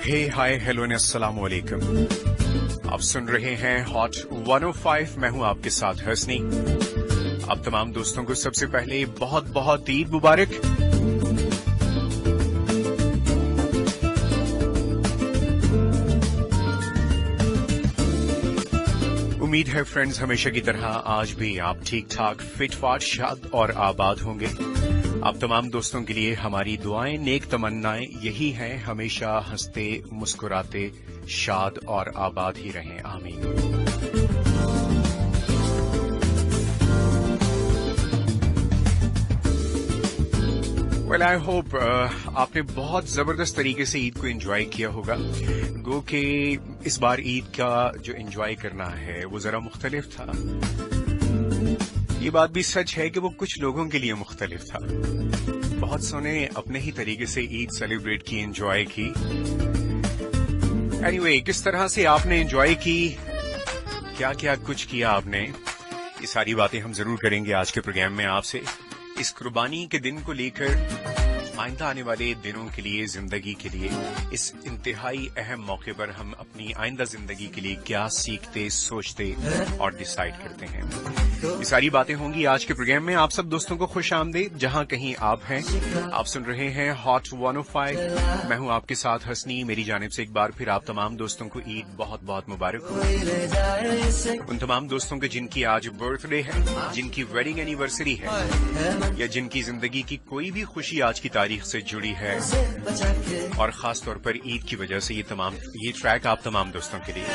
हे hi hello ने अस्सलाम वालेकुम। आप सुन रहे हैं हॉट 105। मैं हूं आपके साथ हसनी। आप तमाम दोस्तों को सबसे पहले बहुत बहुत ईद मुबारक। उम्मीद है फ्रेंड्स हमेशा की तरह आज भी आप ठीक ठाक फिट फाट शाद और आबाद होंगे। आप तमाम दोस्तों के लिए हमारी दुआएं नेक तमन्नाएं यही हैं, हमेशा हंसते मुस्कुराते शाद और आबाद ही रहें, आमीन। वेल आई होप आपने बहुत जबरदस्त तरीके से ईद को एंजॉय किया होगा। गो के इस बार ईद का जो एंजॉय करना है वो जरा मुख्तलिफ था। ये बात भी सच है कि वो कुछ लोगों के लिए मुख्तलिफ था। बहुत सौ ने अपने ही तरीके से ईद सेलिब्रेट की, एंजॉय की। एनीवे, किस तरह से आपने एंजॉय की, क्या क्या कुछ किया आपने, ये सारी बातें हम जरूर करेंगे आज के प्रोग्राम में आपसे। इस कुर्बानी के दिन को लेकर आइंदा आने वाले दिनों के लिए, जिंदगी के लिए, इस इंतहाई अहम मौके पर हम अपनी आइंदा जिंदगी के लिए क्या सीखते, सोचते और डिसाइड करते हैं। ये सारी बातें होंगी आज के प्रोग्राम में। आप सब दोस्तों को खुश आमदीद जहां कहीं आप हैं। आप सुन रहे हैं हॉट 105। मैं हूं आपके साथ हसनी। मेरी जानिब से एक बार फिर आप तमाम दोस्तों को ईद बहुत बहुत मुबारक हो। उन तमाम दोस्तों के जिनकी आज बर्थडे है, जिनकी वेडिंग एनिवर्सरी है, या जिनकी जिंदगी की कोई भी खुशी आज की तारीख से जुड़ी है, और खास तौर पर ईद की वजह से ये ट्रैक आप तमाम दोस्तों के लिए।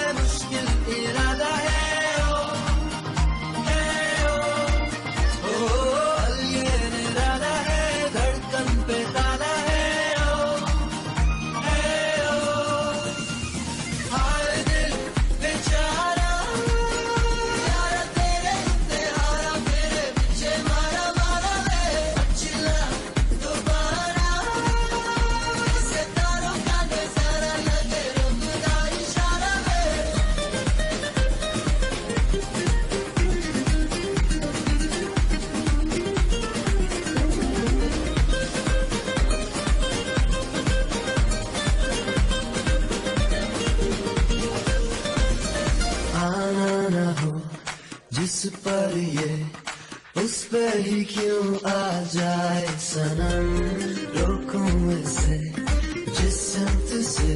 जिस पर ये उस पर ही क्यों आ जाए सनम, रोकूं इसे जिस सिमत से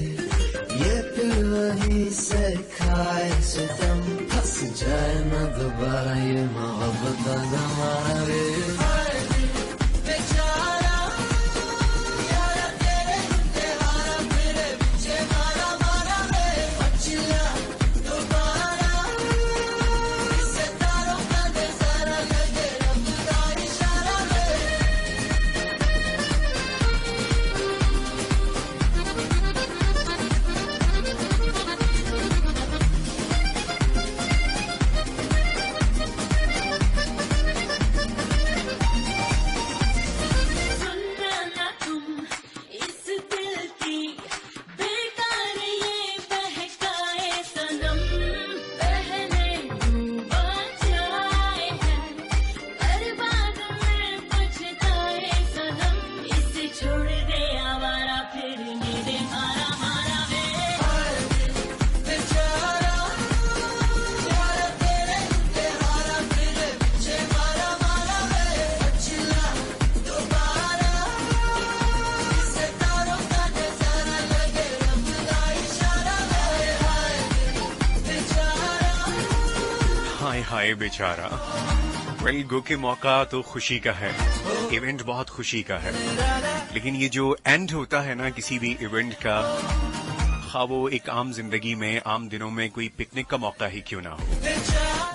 ये फिर वहीं से खाए सितम, फंस जाए ना दोबारा ये मोहब्बत का ज़माना। हाय बेचारा। वेल, गो के मौका तो खुशी का है, इवेंट बहुत खुशी का है, लेकिन ये जो एंड होता है ना किसी भी इवेंट का, खा वो एक आम जिंदगी में, आम दिनों में कोई पिकनिक का मौका ही क्यों ना हो,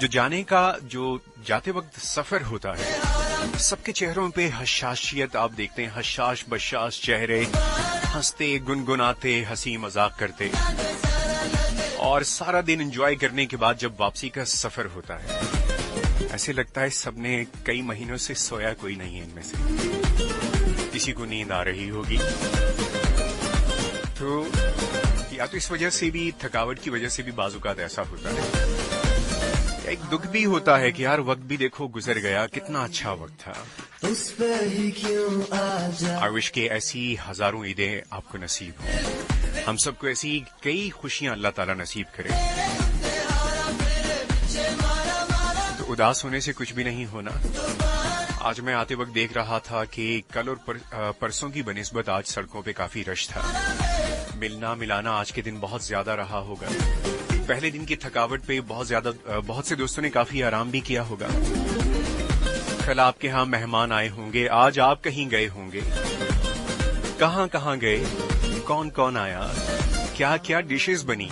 जो जाने का, जो जाते वक्त सफर होता है, सबके चेहरों पे हशाशियत आप देखते हैं, हशाश बशाश चेहरे, हंसते गुनगुनाते हंसी मजाक करते, और सारा दिन एंजॉय करने के बाद जब वापसी का सफर होता है, ऐसे लगता है सबने कई महीनों से सोया कोई नहीं है। इनमें से किसी को नींद आ रही होगी, तो या तो इस वजह से भी, थकावट की वजह से भी बाजुकात ऐसा होता है। एक दुख भी होता है कि यार वक्त भी देखो गुजर गया, कितना अच्छा वक्त था। उस पे ही क्यों आ जा। आई विश के ऐसी हजारों ईदें आपको नसीब हो। हम सबको ऐसी कई खुशियां अल्लाह ताला नसीब करे। तो उदास होने से कुछ भी नहीं होना। आज मैं आते वक्त देख रहा था कि कल और परसों की बनिस्बत आज सड़कों पे काफी रश था। मिलना मिलाना आज के दिन बहुत ज्यादा रहा होगा। पहले दिन की थकावट पे बहुत से दोस्तों ने काफी आराम भी किया होगा। कल आपके यहाँ मेहमान आए होंगे, आज आप कहीं गए होंगे। कहाँ कहाँ गए, कौन कौन आया, क्या क्या डिशेस बनी,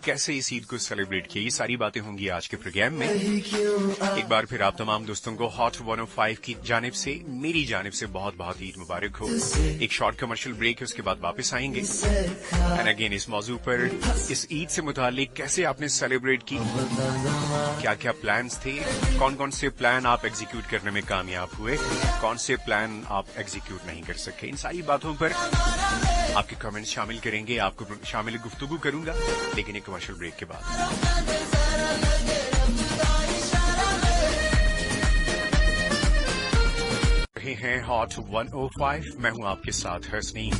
कैसे इस ईद को सेलिब्रेट किया, ये सारी बातें होंगी आज के प्रोग्राम में। एक बार फिर आप तमाम दोस्तों को हॉट 105 की जानिब से, मेरी जानिब से बहुत बहुत ईद मुबारक हो। एक शॉर्ट कमर्शियल ब्रेक है, उसके बाद वापस आएंगे। एंड अगेन इस मौजू पर, इस ईद से मुतालिक कैसे आपने सेलिब्रेट की, क्या क्या प्लान्स थे, कौन कौन से प्लान आप एग्जीक्यूट करने में कामयाब हुए, कौन से प्लान आप एग्जीक्यूट नहीं कर सके, इन सारी बातों पर आपके कमेंट्स शामिल करेंगे, आपको शामिल गुफ्तगू करूंगा, लेकिन एक कमर्शियल ब्रेक के बाद। रहे हैं हॉट 105, मैं हूं आपके साथ हसनी।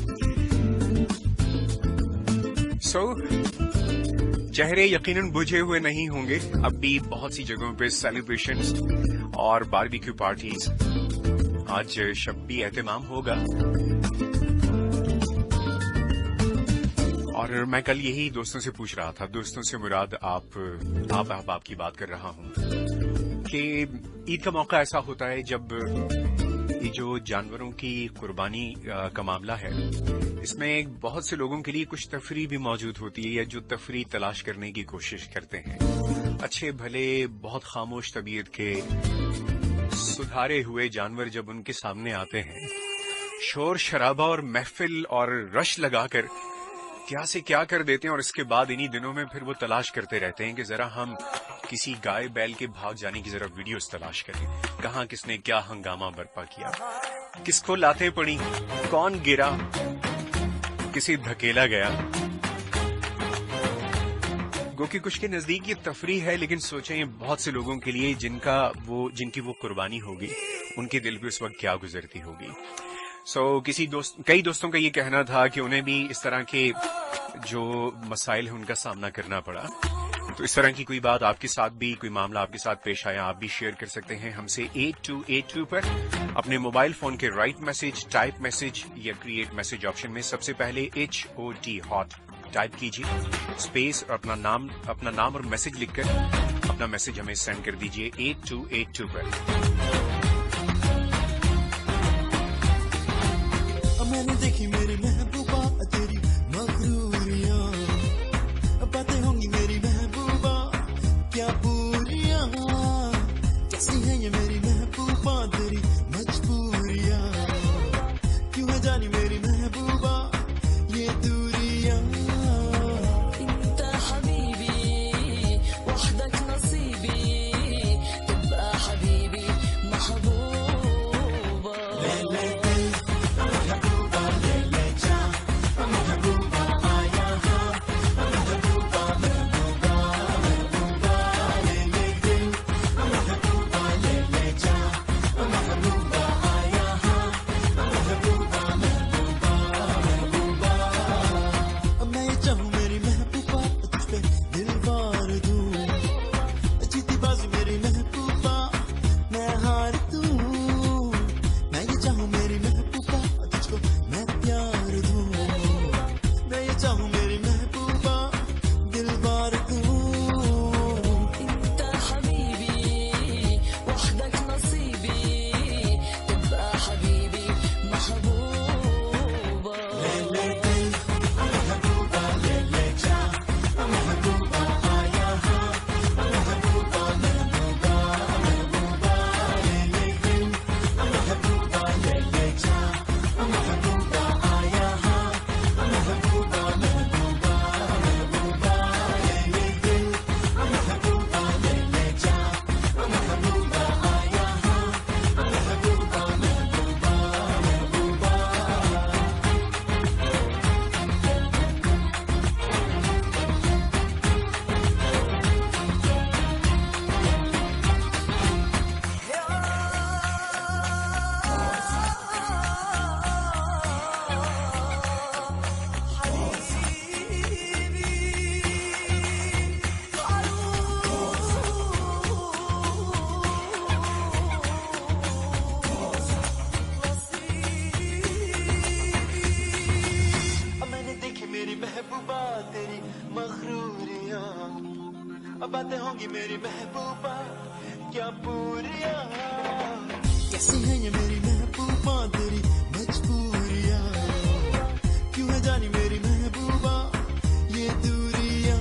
चेहरे यकीनन बुझे हुए नहीं होंगे, अब भी बहुत सी जगहों पे सेलिब्रेशंस और बारबेक्यू पार्टीज, आज शब्बी एहतमाम होगा। और मैं कल यही दोस्तों से पूछ रहा था, दोस्तों से मुराद आप की बात कर रहा हूं, कि ईद का मौका ऐसा होता है जब ये जो जानवरों की कुर्बानी का मामला है, इसमें बहुत से लोगों के लिए कुछ तफरी भी मौजूद होती है, या जो तफरी तलाश करने की कोशिश करते हैं। अच्छे भले बहुत खामोश तबीयत के सुधारे हुए जानवर जब उनके सामने आते हैं, शोर शराबा और महफिल और रश लगाकर क्या से क्या कर देते हैं, और इसके बाद इन्हीं दिनों में फिर वो तलाश करते रहते हैं कि जरा हम किसी गाय बैल के भाग जाने की जरा वीडियोस तलाश करें, कहां किसने क्या हंगामा बर्पा किया, किसको लातें पड़ी, कौन गिरा, किसी धकेला गया। गो कि कुछ के नजदीक ये तफरी है, लेकिन सोचें बहुत से लोगों के लिए जिनकी वो कुर्बानी होगी, उनके दिल पे उस वक्त क्या गुजरती होगी। कई दोस्तों का ये कहना था कि उन्हें भी इस तरह के जो मसाइल है उनका सामना करना पड़ा। तो इस तरह की कोई बात आपके साथ भी, कोई मामला आपके साथ पेश आया, आप भी शेयर कर सकते हैं हमसे 8282 पर। अपने मोबाइल फोन के राइट मैसेज, टाइप मैसेज या क्रिएट मैसेज ऑप्शन में सबसे पहले HOT हॉट टाइप कीजिए, स्पेस और अपना नाम और मैसेज लिखकर अपना मैसेज हमें सेंड कर दीजिए 8282 पर। मैंने देखी मेरी महबूबा तेरी मगरूरियां, बातें होंगी मेरी महबूबा क्या पूरियां, कैसी है ये मेरी महबूबा तेरी मजबूरियां, क्यों है जानी मेरी महबूबा ये दूरियां। इंत हबीबी वहदक नसीबी, तब्बा हबीबी महबूबा। महबूबा तेरी मखरूरियां, अब बातें होंगी मेरी महबूबा क्या पूरियां, कैसी है ये मेरी महबूबा तेरी मजबूरियां, क्यों है जानी मेरी महबूबा ये दूरियां,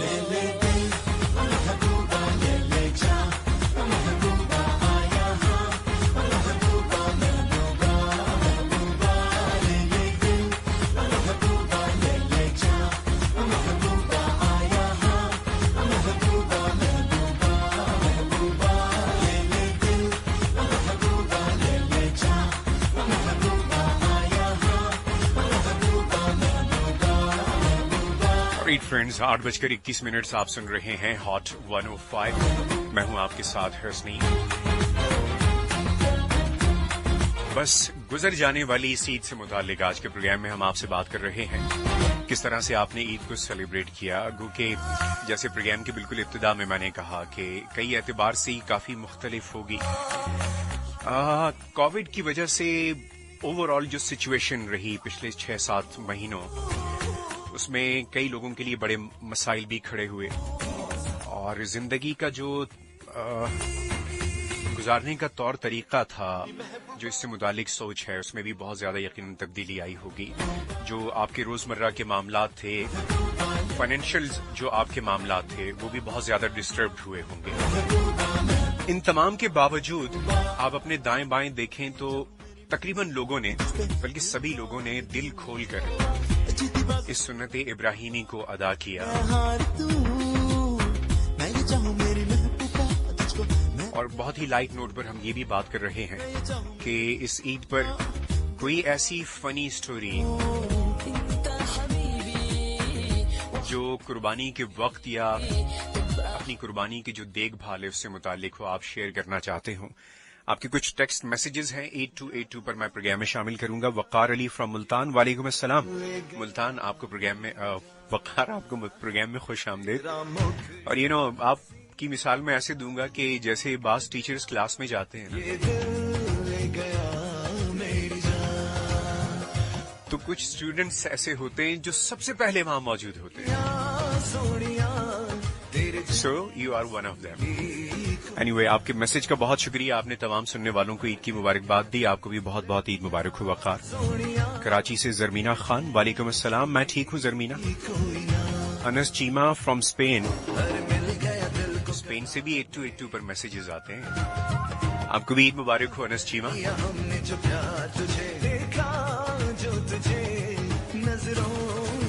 ले ले दिल महबूबा ले ले जा, महबूबा आया हाँ, महबूबा महबूबा महबूबा ले ले दिल महबूबा ले ले जा, महबूबा आया हाँ, महबूबा महबूबा महबूबा ले ले दिल महबूबा ले ले जा, महबूबा आया हाँ, महबूबा महबूबा महबूबा। राइट फ्रेंड्स, 8:21 आप सुन रहे हैं हॉट 105। मैं हूं आपके साथ हर्षनी। बस गुजर जाने वाली इस ईद से मुताल्लिक आज के प्रोग्राम में हम आपसे बात कर रहे हैं किस तरह से आपने ईद को सेलिब्रेट किया। क्योंकि जैसे प्रोग्राम की बिल्कुल इब्तिदा में मैंने कहा कि कई एतबार से ही काफी मुख्तलिफ होगी। कोविड की वजह से ओवरऑल जो सिचुएशन रही पिछले 6-7 महीनों, उसमें कई लोगों के लिए बड़े मसाइल भी खड़े हुए और जिंदगी का जो गुजारने का तौर तरीका था, जो इससे मुतालिक सोच है, उसमें भी बहुत ज्यादा यकीनन तब्दीली आई होगी। जो आपके रोजमर्रा के मामलात थे, फाइनेंशियल जो आपके मामलात थे, वो भी बहुत ज्यादा डिस्टर्ब्ड हुए होंगे। इन तमाम के बावजूद आप अपने दाएं बाएं देखें तो तकरीबन लोगों ने, बल्कि सभी लोगों ने दिल खोलकर इस सुन्नत इब्राहिमी को अदा किया और बहुत ही लाइट नोट पर हम ये भी बात कर रहे हैं कि इस ईद पर कोई ऐसी फनी स्टोरी जो कुर्बानी के वक्त या अपनी कुर्बानी की जो देखभाल है उससे मुतालिक हो, आप शेयर करना चाहते हो। आपके कुछ टेक्स्ट मैसेजेस हैं 8282 पर मैं प्रोग्राम में शामिल करूंगा। वकार अली फ्रॉम मुल्तान, वालेकुम अस्सलाम। मुल्तान आपको प्रोग्राम में वकार आपको प्रोग्राम में खुश आमदीद। और आपकी मिसाल मैं ऐसे दूंगा कि जैसे बास टीचर्स क्लास में जाते हैं ना, तो कुछ स्टूडेंट्स ऐसे होते हैं जो सबसे पहले वहां मौजूद होते हैं। So you are one of them. Anyway, आपके मैसेज का बहुत शुक्रिया। आपने तमाम सुनने वालों को ईद की मुबारकबाद दी। आपको भी बहुत बहुत ईद मुबारक हो। वकार कराची से जरमीना खान, वालेकुम अस्सलाम। मैं ठीक हूँ Zarmina. Anas Cheema from Spain, Spain से भी 8282 पर मैसेजेस आते हैं। आपको भी ईद मुबारक हो अनस चीमा। हमने जो प्यार तुझे देखा, जो तुझे नजरों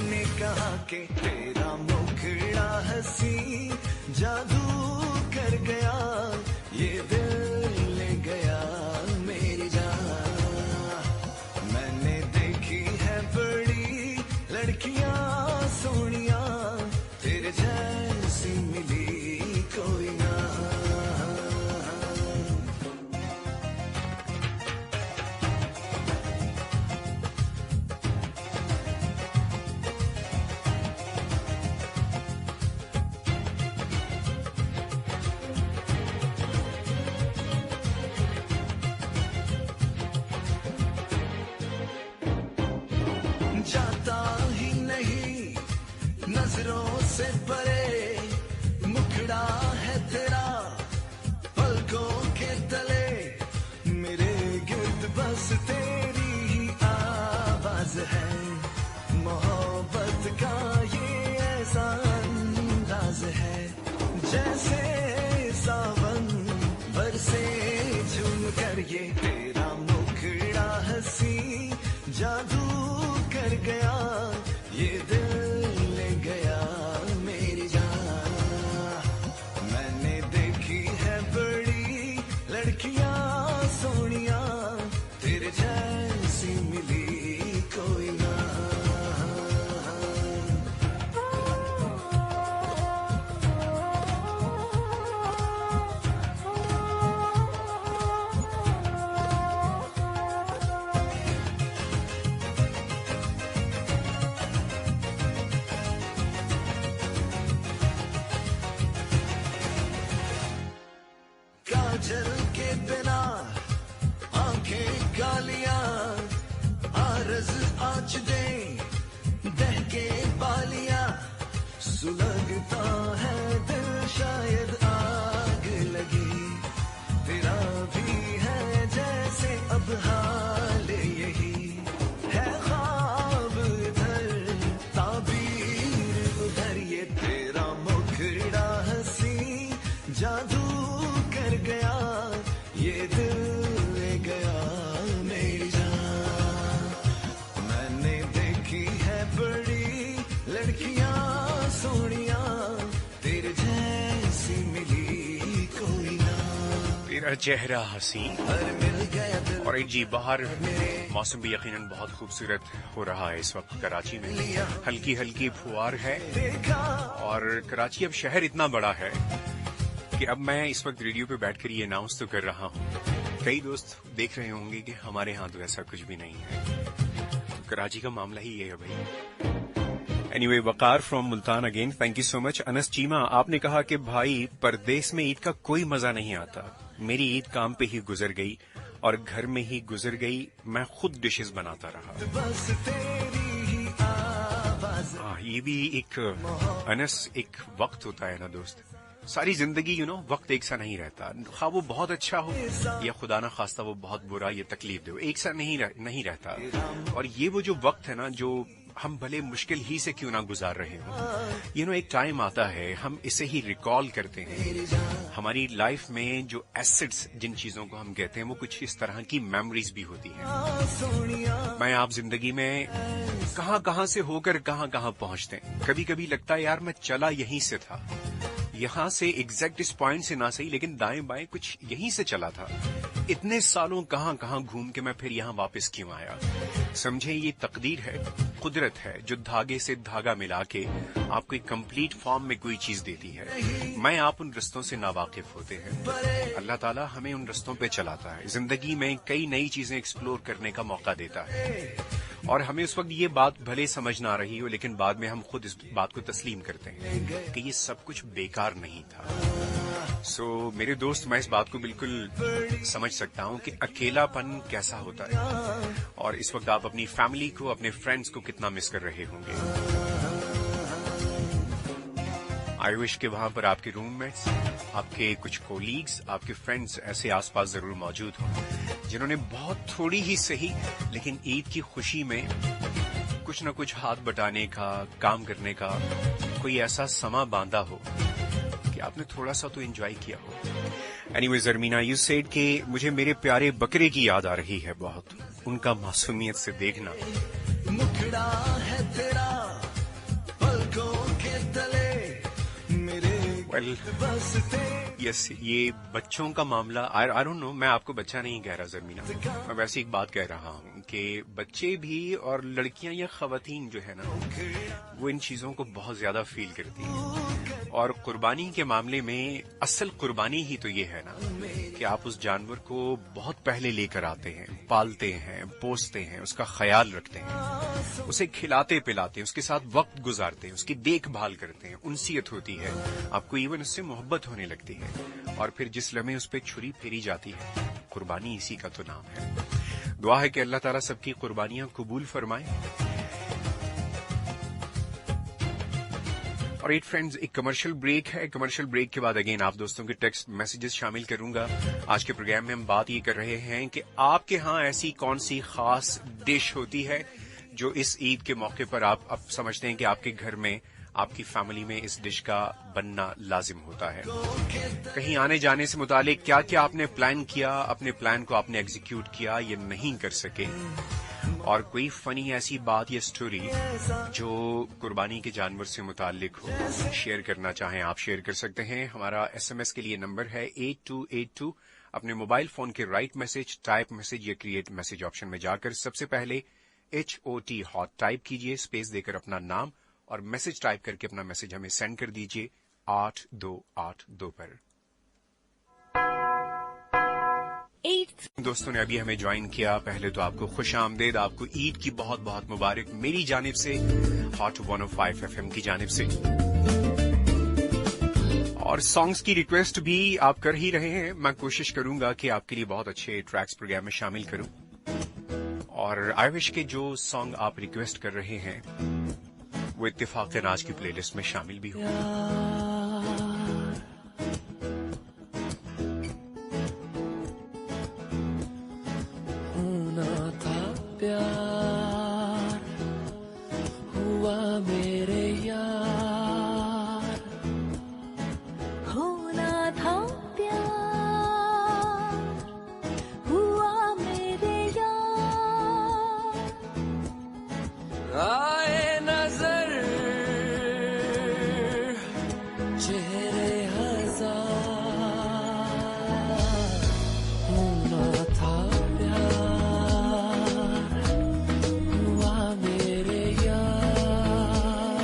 ने कहा कि तेरा मुखड़ा हंसी जादू कर गया, ये दिल ले गया मेरी जान। मैंने देखी है बड़ी लड़कियां सोनिया, तेरे जैसी मिली कोई ना। जाता ही नहीं नजरों से परे, मुखड़ा है तेरा पलकों के तले, मेरे गिर्द बस तेरी ही आवाज है। मोहब्बत का ये ऐसा अंदाज है, जैसे सावन बरसे झूम कर, ये तेरा मुखड़ा हंसी जादू कर गया, ये दिल ले गया मेरी जान। मैंने देखी है बड़ी लड़कियां सोनिया, तेरे जैसी मिली कोई ना। काजल के बिना आंखें कालियां आरज़ आँच दे दहके बालियां सुलगता है दिल शायद आग लगी तेरा भी है जैसे अब हाल यही है ख्वाब इधर ताबीर उधर ये तेरा मुखड़ा हंसी जादू कर गया ये दिल ले गया मेरी जान मैंने देखी है बड़ी लड़कियां सोनिया तेरे जैसी मिली कोई ना तेरा चेहरा हंसी। पर मिल गया दिल और जी बाहर मौसम भी यकीनन बहुत खूबसूरत हो रहा है इस वक्त कराची में, हल्की हल्की फुहार है। देखा और कराची अब शहर इतना बड़ा है कि अब मैं इस वक्त रेडियो पे बैठकर ये अनाउंस तो कर रहा हूँ, कई दोस्त देख रहे होंगे कि हमारे यहाँ तो ऐसा कुछ भी नहीं है। तो कराची का मामला ही ये है भाई। Anyway, Waqar from Multan again, thank you so much. Anas Cheema, आपने कहा कि भाई परदेश में ईद का कोई मजा नहीं आता, मेरी ईद काम पे ही गुजर गई और घर में ही गुजर गई, मैं खुद डिशेस बनाता रहा। बस तेरी ही आवाज हाँ, ये भी एक अनस एक वक्त होता है ना दोस्त, सारी जिंदगी वक्त एक सा नहीं रहता, खा वो बहुत अच्छा हो या खुदा ना खास्ता वो बहुत बुरा या तकलीफ दे, एक सा नहीं रहता। और ये वो जो वक्त है ना, जो हम भले मुश्किल ही से क्यों ना गुजार रहे हो, एक टाइम आता है हम इसे ही रिकॉल करते हैं। हमारी लाइफ में जो एसेट्स जिन चीजों को हम कहते हैं वो कुछ इस तरह की मेमोरीज भी होती हैं। सोनिया मैं आप जिंदगी में कहां से होकर कहां पहुंचते हैं। कभी कभी लगता है यार मैं चला यहीं से था, यहां से एग्जैक्ट इस पॉइंट से ना सही लेकिन दाएं बाएं कुछ यहीं से चला था। इतने सालों कहां घूम के मैं फिर यहां वापस क्यों आया। समझे ये तकदीर है, कुदरत है जो धागे से धागा मिला के आपको एक कंप्लीट फॉर्म में कोई चीज देती है। मैं आप उन रस्तों से नावाकिफ होते हैं, अल्लाह ताला हमें उन रस्तों पे चलाता है, जिंदगी में कई नई चीजें एक्सप्लोर करने का मौका देता है। और हमें उस वक्त ये बात भले समझ ना रही हो लेकिन बाद में हम खुद इस बात को तस्लीम करते हैं कि ये सब कुछ बेकार नहीं था। सो मेरे दोस्त, मैं इस बात को बिल्कुल समझ सकता हूँ कि अकेलापन कैसा होता है और इस वक्त आप अपनी फैमिली को, अपने फ्रेंड्स को कितना मिस कर रहे होंगे। आई विश के वहां पर आपके रूममेट्स, आपके कुछ कोलीग्स, आपके फ्रेंड्स ऐसे आसपास जरूर मौजूद हों जिन्होंने बहुत थोड़ी ही सही लेकिन ईद की खुशी में कुछ न कुछ हाथ बटाने का, काम करने का कोई ऐसा समा बांधा हो कि आपने थोड़ा सा तो एंजॉय किया हो। एनीवे जरमीना, यू सेड कि मुझे मेरे प्यारे बकरे की याद आ रही है बहुत, उनका मासूमियत से देखना। मुखड़ा है तेरा पलकों के तले मेरे वेल बस तेरी यस, ये बच्चों का मामला, आई डोंट नो, मैं आपको बच्चा नहीं कह रहा जरमीना, मैं वैसे एक बात कह रहा हूँ कि बच्चे भी और लड़कियां या खवातीन जो है ना वो इन चीजों को बहुत ज्यादा फील करती हैं। और कुर्बानी के मामले में असल कुर्बानी ही तो ये है ना कि आप उस जानवर को बहुत पहले लेकर आते हैं, पालते हैं, पोसते हैं, उसका ख्याल रखते हैं, उसे खिलाते पिलाते हैं, उसके साथ वक्त गुजारते हैं, उसकी देखभाल करते हैं, उनसीयत होती है, आपको इवन उससे मोहब्बत होने लगती है। और फिर जिस लम्हे उस पर छुरी फेरी जाती है, कुर्बानी इसी का तो नाम है। दुआ है कि अल्लाह ताला सबकी कुर्बानियां कबूल फरमाए। और फ्रेंड्स, एक कमर्शियल ब्रेक है, कमर्शियल ब्रेक के बाद अगेन आप दोस्तों के टेक्स्ट मैसेजेस शामिल करूंगा। आज के प्रोग्राम में हम बात ये कर रहे हैं कि आपके यहाँ ऐसी कौन सी खास डिश होती है जो इस ईद के मौके पर आप अब समझते हैं कि आपके घर में, आपकी फैमिली में इस डिश का बनना लाजिम होता है। कहीं आने जाने से मुतालिक क्या क्या आपने प्लान किया, अपने प्लान को आपने एग्जीक्यूट किया या नहीं कर सके, और कोई फनी ऐसी बात या स्टोरी जो कुर्बानी के जानवर से मुतालिक हो, शेयर करना चाहें आप शेयर कर सकते हैं। हमारा एसएमएस के लिए नंबर है 8282। अपने मोबाइल फोन के राइट मैसेज, टाइप मैसेज या क्रिएट मैसेज ऑप्शन में जाकर सबसे पहले HOT हॉट टाइप कीजिए, स्पेस देकर अपना नाम और मैसेज टाइप करके अपना मैसेज हमें सेंड कर दीजिए 8282 पर। दोस्तों ने अभी हमें ज्वाइन किया, पहले तो आपको खुश आमदेद, आपको ईद की बहुत बहुत मुबारक मेरी जानिब से, हॉट 105 FM की जानिब से। और सॉन्ग्स की रिक्वेस्ट भी आप कर ही रहे हैं। मैं कोशिश करूंगा कि आपके लिए बहुत अच्छे ट्रैक्स प्रोग्राम में शामिल करूं, और आई विश के जो सॉन्ग आप रिक्वेस्ट कर रहे हैं वो इत्तेफाकन आज की प्लेलिस्ट में शामिल भी हो। होना था प्यार, हुआ मेरे यार, होना था प्यार, हुआ मेरे यार। आए नजर चेहरे हजार, होना था प्यार, हुआ मेरे यार,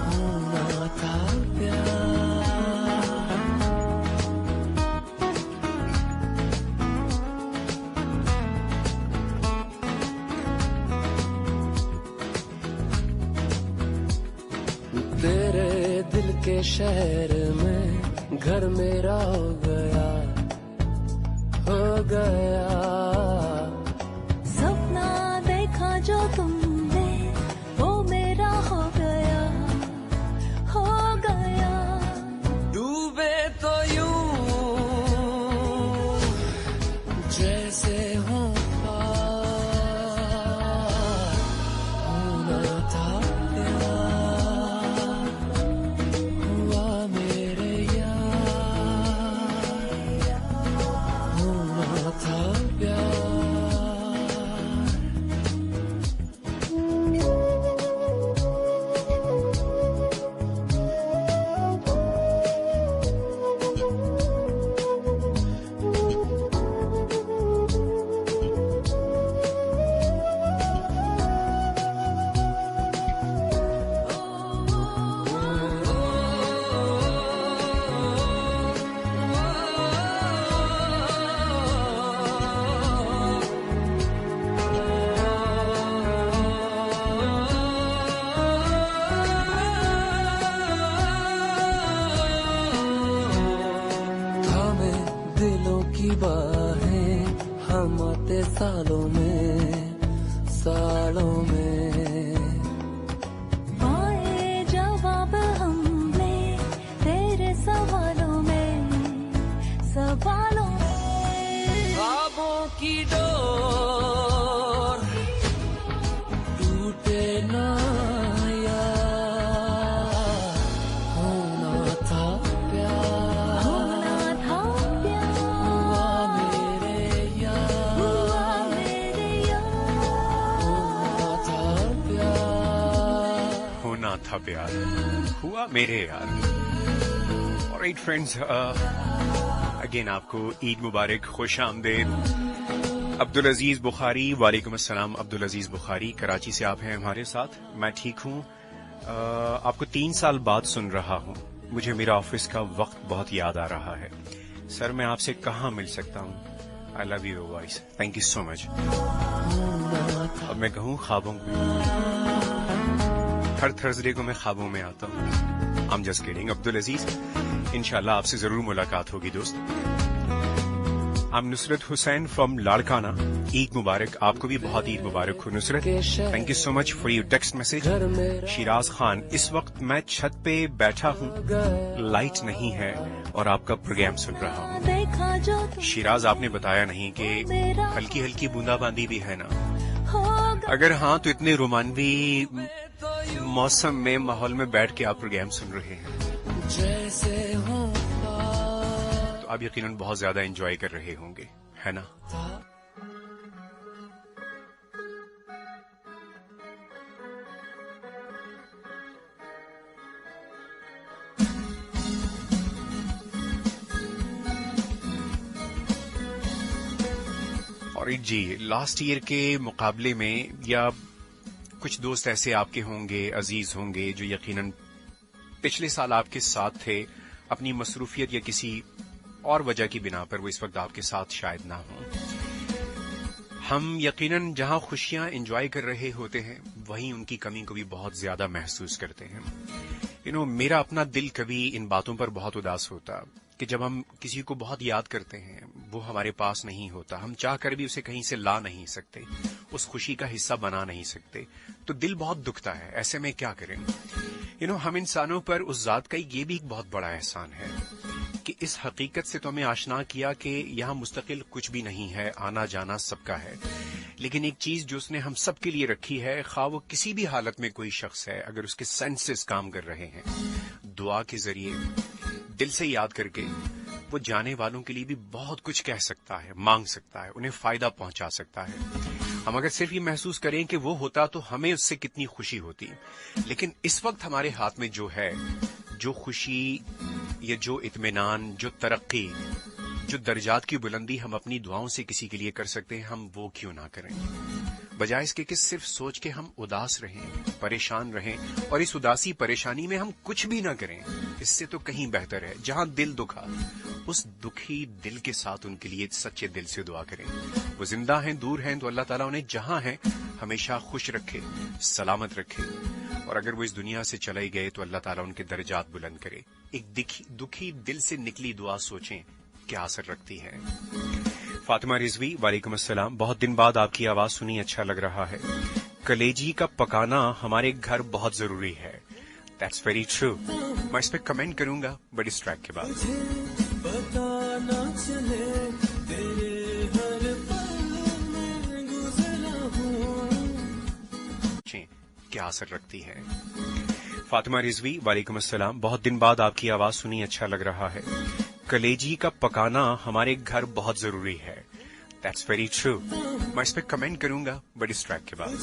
होना था प्यार। तेरे दिल के शहर में घर मेरा हो गया, हो गया। सपना देखा जो तुमने वो मेरा हो गया, हो गया। डूबे तो यूं जैसे हो पार, होना था प्यार, हुआ मेरे यार, होना था प्यार। थामे दिलों की बाहें हम आते सालों में, सालों में। आए जवाब हमने तेरे सवालों में, सवालों में। ख्वाबों की डोर टूटे ना यार, होना था प्यार, होना था प्यार, हुआ मेरे यार, हुआ मेरे यार। होना था प्यार। होना था प्यार, हुआ मेरे यार। ऑलराइट फ्रेंड्स, अगेन आपको ईद मुबारक, खुश आमदेद। अब्दुल अजीज बुखारी, वालेकुम अस्सलाम। अब्दुल अजीज बुखारी कराची से आप हैं हमारे साथ। मैं ठीक हूँ, आपको 3 साल बाद सुन रहा हूँ। मुझे मेरा ऑफिस का वक्त बहुत याद आ रहा है। सर, मैं आपसे कहाँ मिल सकता हूँ? I love you voice, thank you so much. अब मैं कहूँ ख्वाबों में, हर थर्सडे को मैं ख्वाबों में आता हूँ। I am just kidding Abdul Aziz, इंशाल्लाह आपसे जरूर मुलाकात होगी दोस्त। I am Nusrat Hussain from Larkana. Eid मुबारक, आपको भी बहुत ईद मुबारक हो Nusrat. Thank you so much for your text message. Shiraz Khan, इस वक्त मैं छत पे बैठा हूँ, लाइट नहीं है और आपका प्रोग्राम सुन रहा हूँ। देखा जो शिराज, आपने बताया नहीं कि हल्की हल्की बूंदाबांदी भी है ना? होगा। अगर हाँ, तो इतने रोमांवी मौसम में, माहौल में बैठ के आप प्रोग्राम सुन रहे हैं जैसे हो तो आप यकीनन बहुत ज्यादा एंजॉय कर रहे होंगे, है ना? और जी, लास्ट ईयर के मुकाबले में, या कुछ दोस्त ऐसे आपके होंगे, अजीज होंगे, जो यकीनन पिछले साल आपके साथ थे, अपनी मसरूफियत या किसी और वजह की बिना पर वो इस वक्त आपके साथ शायद ना हो। हम यकीनन जहां खुशियां एंजॉय कर रहे होते हैं, वहीं उनकी कमी को भी बहुत ज्यादा महसूस करते हैं। मेरा अपना दिल कभी इन बातों पर बहुत उदास होता कि जब हम किसी को बहुत याद करते हैं, वो हमारे पास नहीं होता, हम चाह कर भी उसे कहीं से ला नहीं सकते, उस खुशी का हिस्सा बना नहीं सकते, तो दिल बहुत दुखता है। ऐसे में क्या करें? हम इंसानों पर उस जात का ये भी एक बहुत बड़ा एहसान है कि इस हकीकत से तो हमें आशना किया कि यहाँ मुस्तकिल कुछ भी नहीं है, आना जाना सबका है। लेकिन एक चीज जो उसने हम सब के लिए रखी है, खा वो किसी भी हालत में कोई शख्स है, अगर उसके सेंसेस काम कर रहे हैं, दुआ के जरिए दिल से याद करके वो जाने वालों के लिए भी बहुत कुछ कह सकता है, मांग सकता है, उन्हें फायदा पहुंचा सकता है। हम अगर सिर्फ ये महसूस करें कि वो होता तो हमें उससे कितनी खुशी होती। लेकिन इस वक्त हमारे हाथ में जो है, जो खुशी, ये जो इत्मीनान, जो तरक्की, जो दर्जात की बुलंदी हम अपनी दुआओं से किसी के लिए कर सकते हैं, हम वो क्यों ना करें? बजाय इसके कि सिर्फ सोच के हम उदास रहें, परेशान रहें और इस उदासी परेशानी में हम कुछ भी ना करें, इससे तो कहीं बेहतर है जहां दिल दुखा, उस दुखी दिल के साथ उनके लिए सच्चे दिल से दुआ करें। वो जिंदा हैं, दूर हैं, तो अल्लाह ताला उन्हें जहां हैं हमेशा खुश रखे, सलामत रखे, और अगर वो इस दुनिया से चले गए तो अल्लाह ताला उनके दर्जात बुलंद करे। एक दुखी दिल से निकली दुआ सोचें क्या असर रखती है। फातिमा रिजवी, वालेकुम अस्सलाम, बहुत दिन बाद आपकी आवाज सुनी, अच्छा लग रहा है। कलेजी का पकाना हमारे घर बहुत जरूरी है। That's very true. मैं इस पे कमेंट करूंगा बट इस ट्रैक के बाद। क्या असर रखती है। फातिमा रिजवी, वालेकुम अस्सलाम, बहुत दिन बाद आपकी आवाज सुनी, अच्छा लग रहा है। कलेजी का पकाना हमारे घर बहुत जरूरी है। That's very true. मैं इस पे कमेंट करूंगा बट इस ट्रैक के बाद।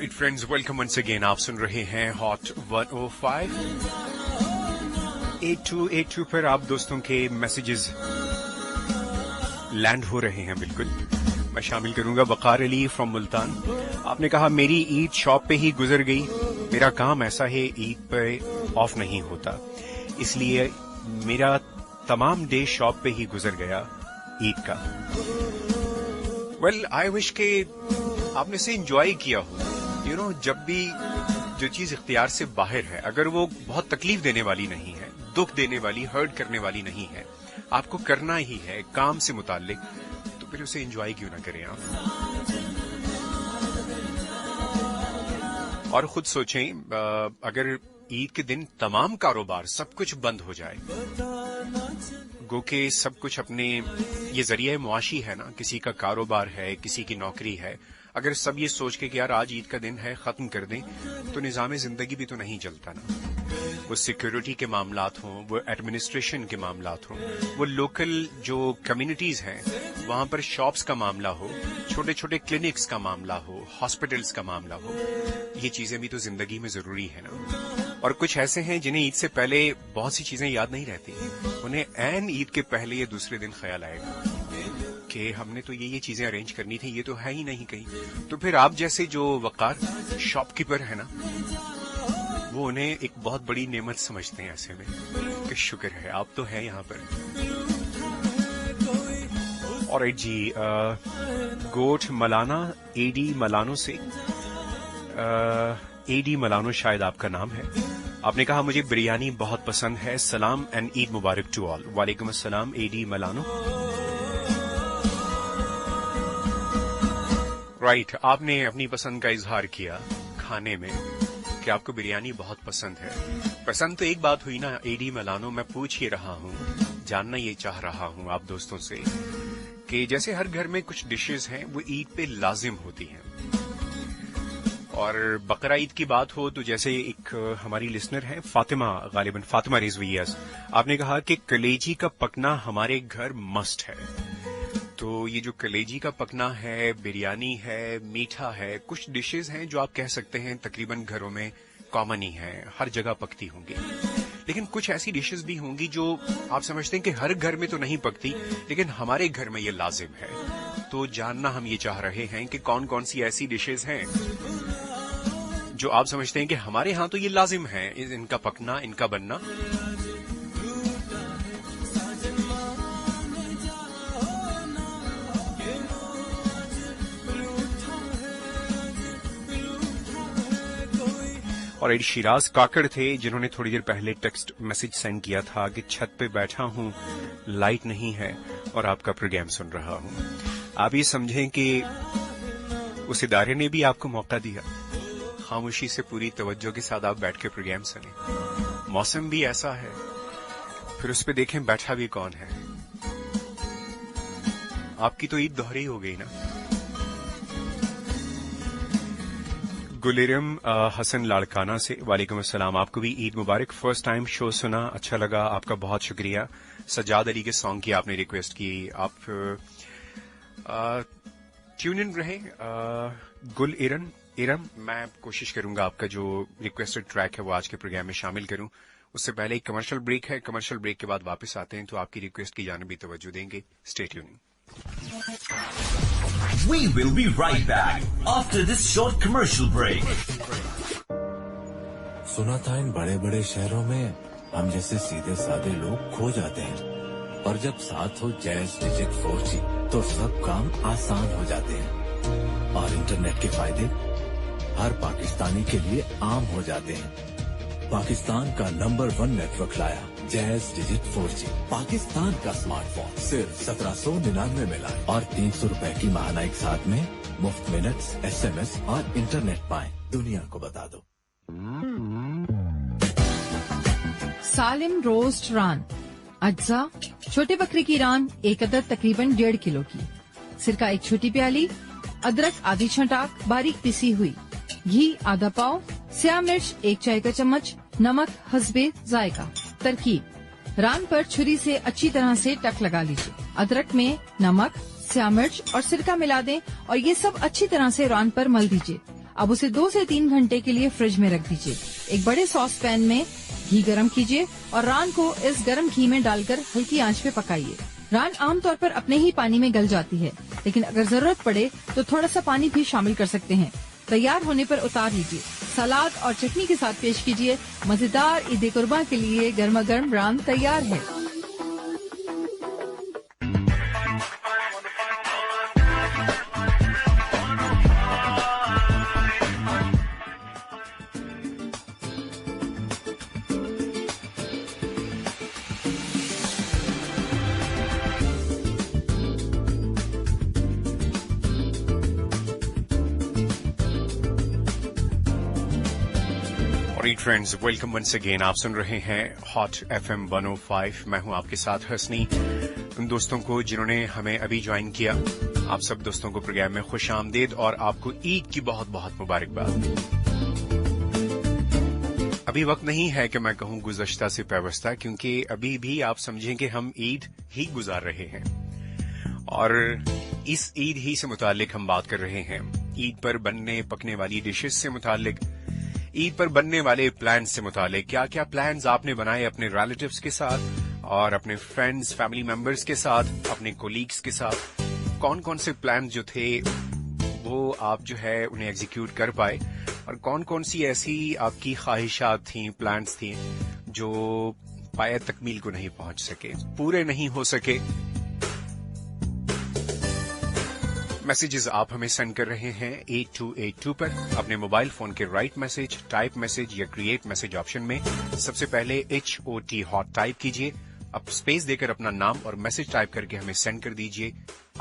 Friends, welcome once again. आप सुन रहे हैं हॉट 105 8282 पर आप दोस्तों के मैसेजेस लैंड हो रहे हैं बिल्कुल। मैं शामिल करूंगा वकार अली फ्रॉम मुल्तान। आपने कहा मेरी ईद शॉप पे ही गुजर गई। मेरा काम ऐसा है ईद पे ऑफ नहीं होता, इसलिए मेरा तमाम डे शॉप पे ही गुजर गया ईद का। वेल आई विश के आपने इसे एंजॉय किया हो। यू नो, जब भी जो चीज इख्तियार से बाहर है, अगर वो बहुत तकलीफ देने वाली नहीं है, दुख देने वाली, हर्ट करने वाली नहीं है, आपको करना ही है काम से मुताल्लिक, तो फिर उसे एंजॉय क्यों ना करें आप। और खुद सोचें, अगर ईद के दिन तमाम कारोबार सब कुछ बंद हो जाए, गो के सब कुछ अपने ये जरिए मुआशी है ना, किसी का कारोबार है, किसी की नौकरी है, अगर सब ये सोच के कि यार आज ईद का दिन है खत्म कर दें, तो निजाम जिंदगी भी तो नहीं चलता ना। वो सिक्योरिटी के मामलात हों, वो एडमिनिस्ट्रेशन के मामलात हों, वो लोकल जो कम्युनिटीज हैं वहां पर शॉप्स का मामला हो, छोटे छोटे क्लिनिक्स का मामला हो, हॉस्पिटल्स का मामला हो, ये चीजें भी तो जिंदगी में जरूरी है ना। और कुछ ऐसे हैं जिन्हें ईद से पहले बहुत सी चीजें याद नहीं रहती, उन्हें ऐन ईद के पहले या दूसरे दिन ख्याल आएगा कि हमने तो ये चीजें अरेंज करनी थी, ये तो है ही नहीं कहीं। तो फिर आप जैसे जो वकार शॉपकीपर है ना, वो उन्हें एक बहुत बड़ी नेमत समझते हैं ऐसे में कि शुक्र है आप तो हैं यहाँ पर। और जी गोट मलाना एडी मलानो से, एडी मलानो शायद आपका नाम है। आपने कहा मुझे बिरयानी बहुत पसंद है, सलाम एंड ईद मुबारक टू ऑल। वालेकुम अस्सलाम एडी मलानो। राइट, आपने अपनी पसंद का इजहार किया खाने में कि आपको बिरयानी बहुत पसंद है। पसंद तो एक बात हुई ना एडी मलानो, मैं पूछ ही रहा हूँ, जानना ये चाह रहा हूँ आप दोस्तों से कि जैसे हर घर में कुछ डिशेस हैं वो ईद पे लाजिम होती हैं, और बकरा ईद की बात हो तो जैसे एक हमारी लिसनर है फातिमा, गालिबन फातिमा रिजवियास, आपने कहा कि कलेजी का पकना हमारे घर मस्ट है। तो ये जो कलेजी का पकना है, बिरयानी है, मीठा है, कुछ डिशेस हैं जो आप कह सकते हैं तकरीबन घरों में कॉमन ही है, हर जगह पकती होंगी। लेकिन कुछ ऐसी डिशेस भी होंगी जो आप समझते हैं कि हर घर में तो नहीं पकती, लेकिन हमारे घर में ये लाजिम है। तो जानना हम ये चाह रहे हैं कि कौन कौन सी ऐसी डिशेस हैं जो आप समझते हैं कि हमारे यहां तो ये लाजिम है, इनका पकना, इनका बनना। और एक शिराज काकड़ थे जिन्होंने थोड़ी देर पहले टेक्स्ट मैसेज सेंड किया था कि छत पे बैठा हूं, लाइट नहीं है और आपका प्रोग्राम सुन रहा हूं। आप ये समझें कि उस इदारे ने भी आपको मौका दिया, खामोशी से पूरी तवज्जो के साथ आप बैठ के प्रोग्राम सुने। मौसम भी ऐसा है, फिर उस पे देखें बैठा भी कौन है। आपकी तो ईद दोहरी हो गई ना। गुलेरम हसन लाड़काना से, वालेकुम अस्सलाम, आपको भी ईद मुबारक। फर्स्ट टाइम शो सुना, अच्छा लगा, आपका बहुत शुक्रिया। सज्जाद अली के सॉन्ग की आपने रिक्वेस्ट की, आप ट्यून इन रहे। गुल इरम, मैं कोशिश करूंगा आपका जो रिक्वेस्टेड ट्रैक है वो आज के प्रोग्राम में शामिल करूं। उससे पहले एक कमर्शियल ब्रेक है, कमर्शियल ब्रेक के बाद वापस आते हैं तो आपकी रिक्वेस्ट की जानिब भी तवज्जो देंगे। Stay tuned. We will be right back after this short commercial break. सुना था इन बड़े बड़े शहरों में हम जैसे सीधे साधे लोग खो जाते हैं, और जब साथ हो जैज़ डिजिट 4G तो सब काम आसान हो जाते हैं, और इंटरनेट के फायदे हर पाकिस्तानी के लिए आम हो जाते हैं। पाकिस्तान का नंबर 1 नेटवर्क लाया जैज़ डिजिट 4G, पाकिस्तान का स्मार्टफोन सिर्फ 1799 में लाए, और 300 रुपए की महानाइक साथ में मुफ्त मिनट्स, SMS और इंटरनेट पाएं। दुनिया को बता दो। सालिम रोस्ट रान, अज्जा छोटे बकरे की रान, एक अदद तकरीबन 1.5 किलो की, सिरका 1 छोटी प्याली, अदरक आधी छंटाक बारीक पिसी हुई, घी आधा पाव, स्याह मिर्च 1 चाय का चम्मच, नमक हस्बे जायका। तरकीब, रान पर छुरी से अच्छी तरह से टक लगा लीजिए। अदरक में नमक, स्याह मिर्च और सिरका मिला दें और ये सब अच्छी तरह से रान पर मल दीजिए। अब उसे 2 से 3 घंटे के लिए फ्रिज में रख दीजिए। एक बड़े सॉस पैन में घी गरम कीजिए और रान को इस गरम घी में डालकर हल्की आंच पे पकाइए। रान आमतौर पर अपने ही पानी में गल जाती है, लेकिन अगर जरूरत पड़े तो थोड़ा सा पानी भी शामिल कर सकते हैं। तैयार होने पर उतार लीजिए, सलाद और चटनी के साथ पेश कीजिए। मजेदार ईद कुर्बान के लिए गर्मा गर्म रान तैयार है। Friends, welcome once again. आप सुन रहे हैं हॉट FM 105। मैं हूं आपके साथ हसनी। उन दोस्तों को जिन्होंने हमें अभी ज्वाइन किया, आप सब दोस्तों को प्रोग्राम में खुश आमदीद और आपको ईद की बहुत बहुत मुबारकबाद। अभी वक्त नहीं है कि मैं कहूं गुज़श्ता से पेवस्ता, क्योंकि अभी भी आप समझें कि हम ईद ही गुजार रहे हैं और इस ईद ही से मुतालिक हम बात कर रहे हैं। ईद पर बनने पकने वाली डिशेस से मुतालिक, ईद पर बनने वाले प्लान्स से मुतालिक, क्या क्या प्लान्स आपने बनाए अपने रिलेटिव्स के साथ और अपने फ्रेंड्स फैमिली मेंबर्स के साथ, अपने कोलीग्स के साथ, कौन कौन से प्लान जो थे वो आप जो है उन्हें एग्जीक्यूट कर पाए और कौन कौन सी ऐसी आपकी ख्वाहिशात थी, प्लान्स थी जो पाया तकमील को नहीं पहुंच सके, पूरे नहीं हो सके। मैसेजेस आप हमें सेंड कर रहे हैं 8282 पर। अपने मोबाइल फोन के राइट मैसेज, टाइप मैसेज या क्रिएट मैसेज ऑप्शन में सबसे पहले HOT हॉट टाइप कीजिए, अब स्पेस देकर अपना नाम और मैसेज टाइप करके हमें सेंड कर दीजिए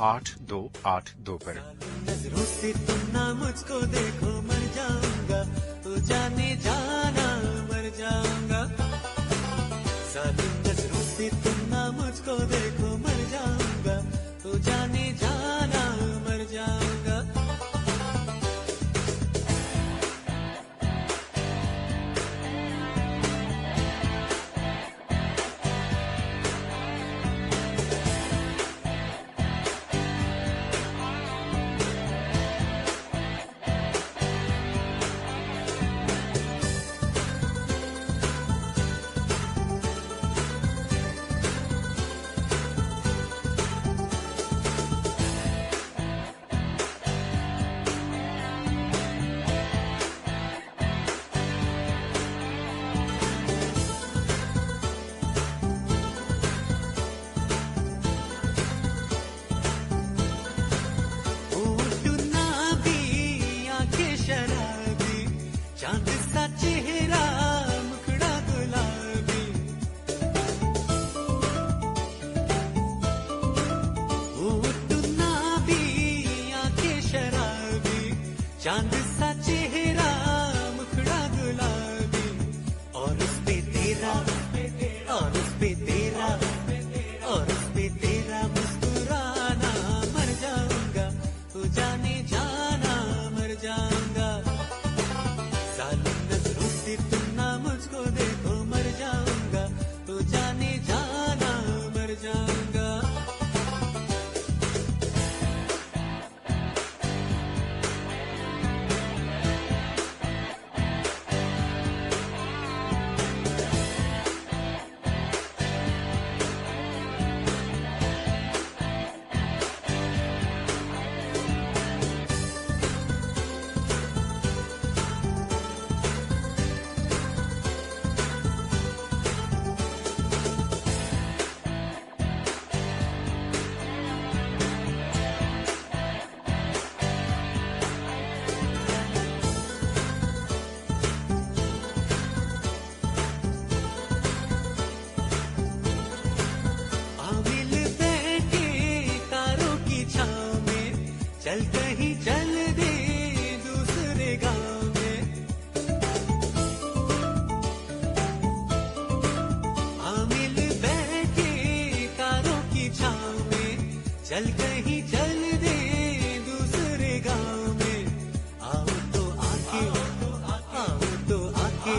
8282 पर। नजरों से तुम ना मुझको देखो, मर जाऊंगा तो जाने जाना, मर जाऊंगा। साली नजरों से तुम ना मुझको देखो, मर जाऊंगा तो जाने जाना, मर जाऊंगा। चांद सा चेहरा, मुखड़ा गुलाबी, और उस पे तेरा, और उस पे तेरा, और उस पे तेरा मुस्कुराना, मर जाऊंगा तो जाने जाना, मर जाऊंगा। साली नजरों से तुम ना मुझको देखो, मर जाऊंगा तो जाने जाना, मर जाऊंगा। चल कहीं चल दे दूसरे गांव में, आमिल बैठे तारों की छांव में, चल कहीं चल दे दूसरे गांव में। आओ तो आके, आओ तो आके,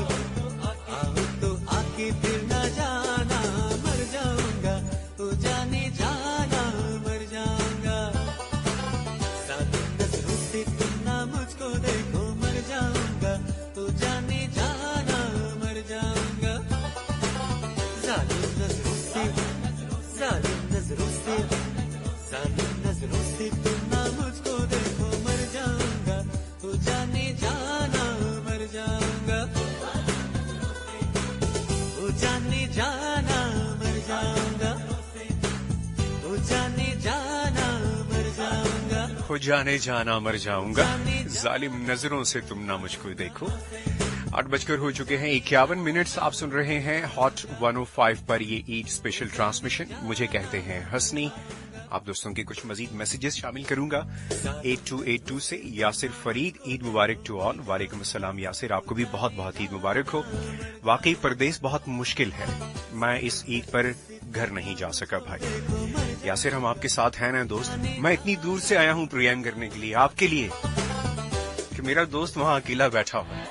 आओ तो आके फिर ना जाना, मर जाऊंगा तो जाने जाना, मर जाऊंगा। मुझको देखो, मर जाऊंगा तो जाने जाना, मर जाऊंगा। जालिम नजरों से, जालिम नजरों से हो जाने जाना मर जाऊंगा, जालिम नजरों से तुम ना मुझको देखो। 8 हो चुके हैं 51 आप सुन रहे हैं हॉट 105 पर ये ईद स्पेशल ट्रांसमिशन। मुझे कहते हैं हसनी। आप दोस्तों के कुछ मजीद मैसेजेस शामिल करूंगा 8282 से। यासिर फरीद, ईद मुबारक टू ऑल। वालेकुम अस्सलाम यासिर, आपको भी बहुत बहुत ईद मुबारक हो। वाकई परदेश बहुत मुश्किल है, मैं इस ईद पर घर नहीं जा सका भाई। यासिर हम आपके साथ हैं ना दोस्त, मैं इतनी दूर से आया हूं प्रोग्राम करने के लिए आपके लिए कि मेरा दोस्त वहां अकेला बैठा हुआ है,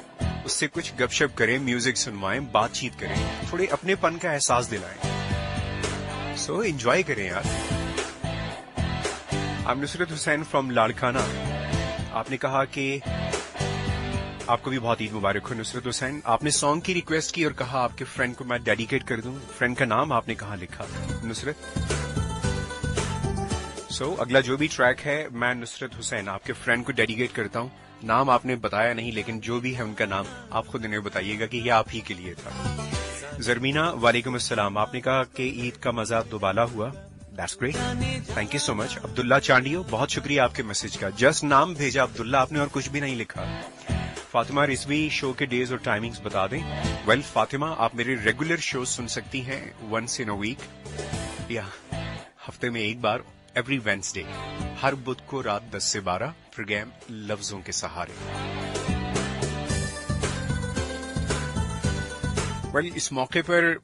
उससे कुछ गपशप करें, म्यूजिक सुनवाएं, बातचीत करें, थोड़े अपनेपन का एहसास दिलाएं। सो एंजॉय करें यार। I'm Nusrat Hussain from Larkana. आपने कहा कि आपको भी बहुत ईद मुबारक हो नुसरत हुसैन। आपने सॉन्ग की रिक्वेस्ट की और कहा आपके फ्रेंड को मैं डेडिकेट कर दूं। फ्रेंड का नाम आपने कहाँ लिखा? नुसरत। सो अगला जो भी ट्रैक है मैं नुसरत हुसैन आपके फ्रेंड को डेडिकेट करता हूं। नाम आपने बताया नहीं, लेकिन जो भी है उनका नाम आप खुद इन्हें बताइएगा कि यह आप ही के लिए था। जरमीना वालेकुम अस्सलाम, आपने कहा कि ईद का मजा दोबाला हुआ। That's great. Thank you so much. Abdullah Chandio, बहुत शुक्रिया आपके मैसेज का। जस्ट नाम भेजा अब्दुल्ला आपने और कुछ भी नहीं लिखा। फातिमा रिजवी, शो के डेज और टाइमिंग्स बता दें। वेल फातिमा, आप मेरे रेगुलर शो सुन सकती हैं वंस इन अ वीक, या हफ्ते में एक बार, एवरी वेडनेसडे, हर बुध को रात 10 से 12 प्रोग्राम लफ्जों के सहारे। वेल इस मौके पर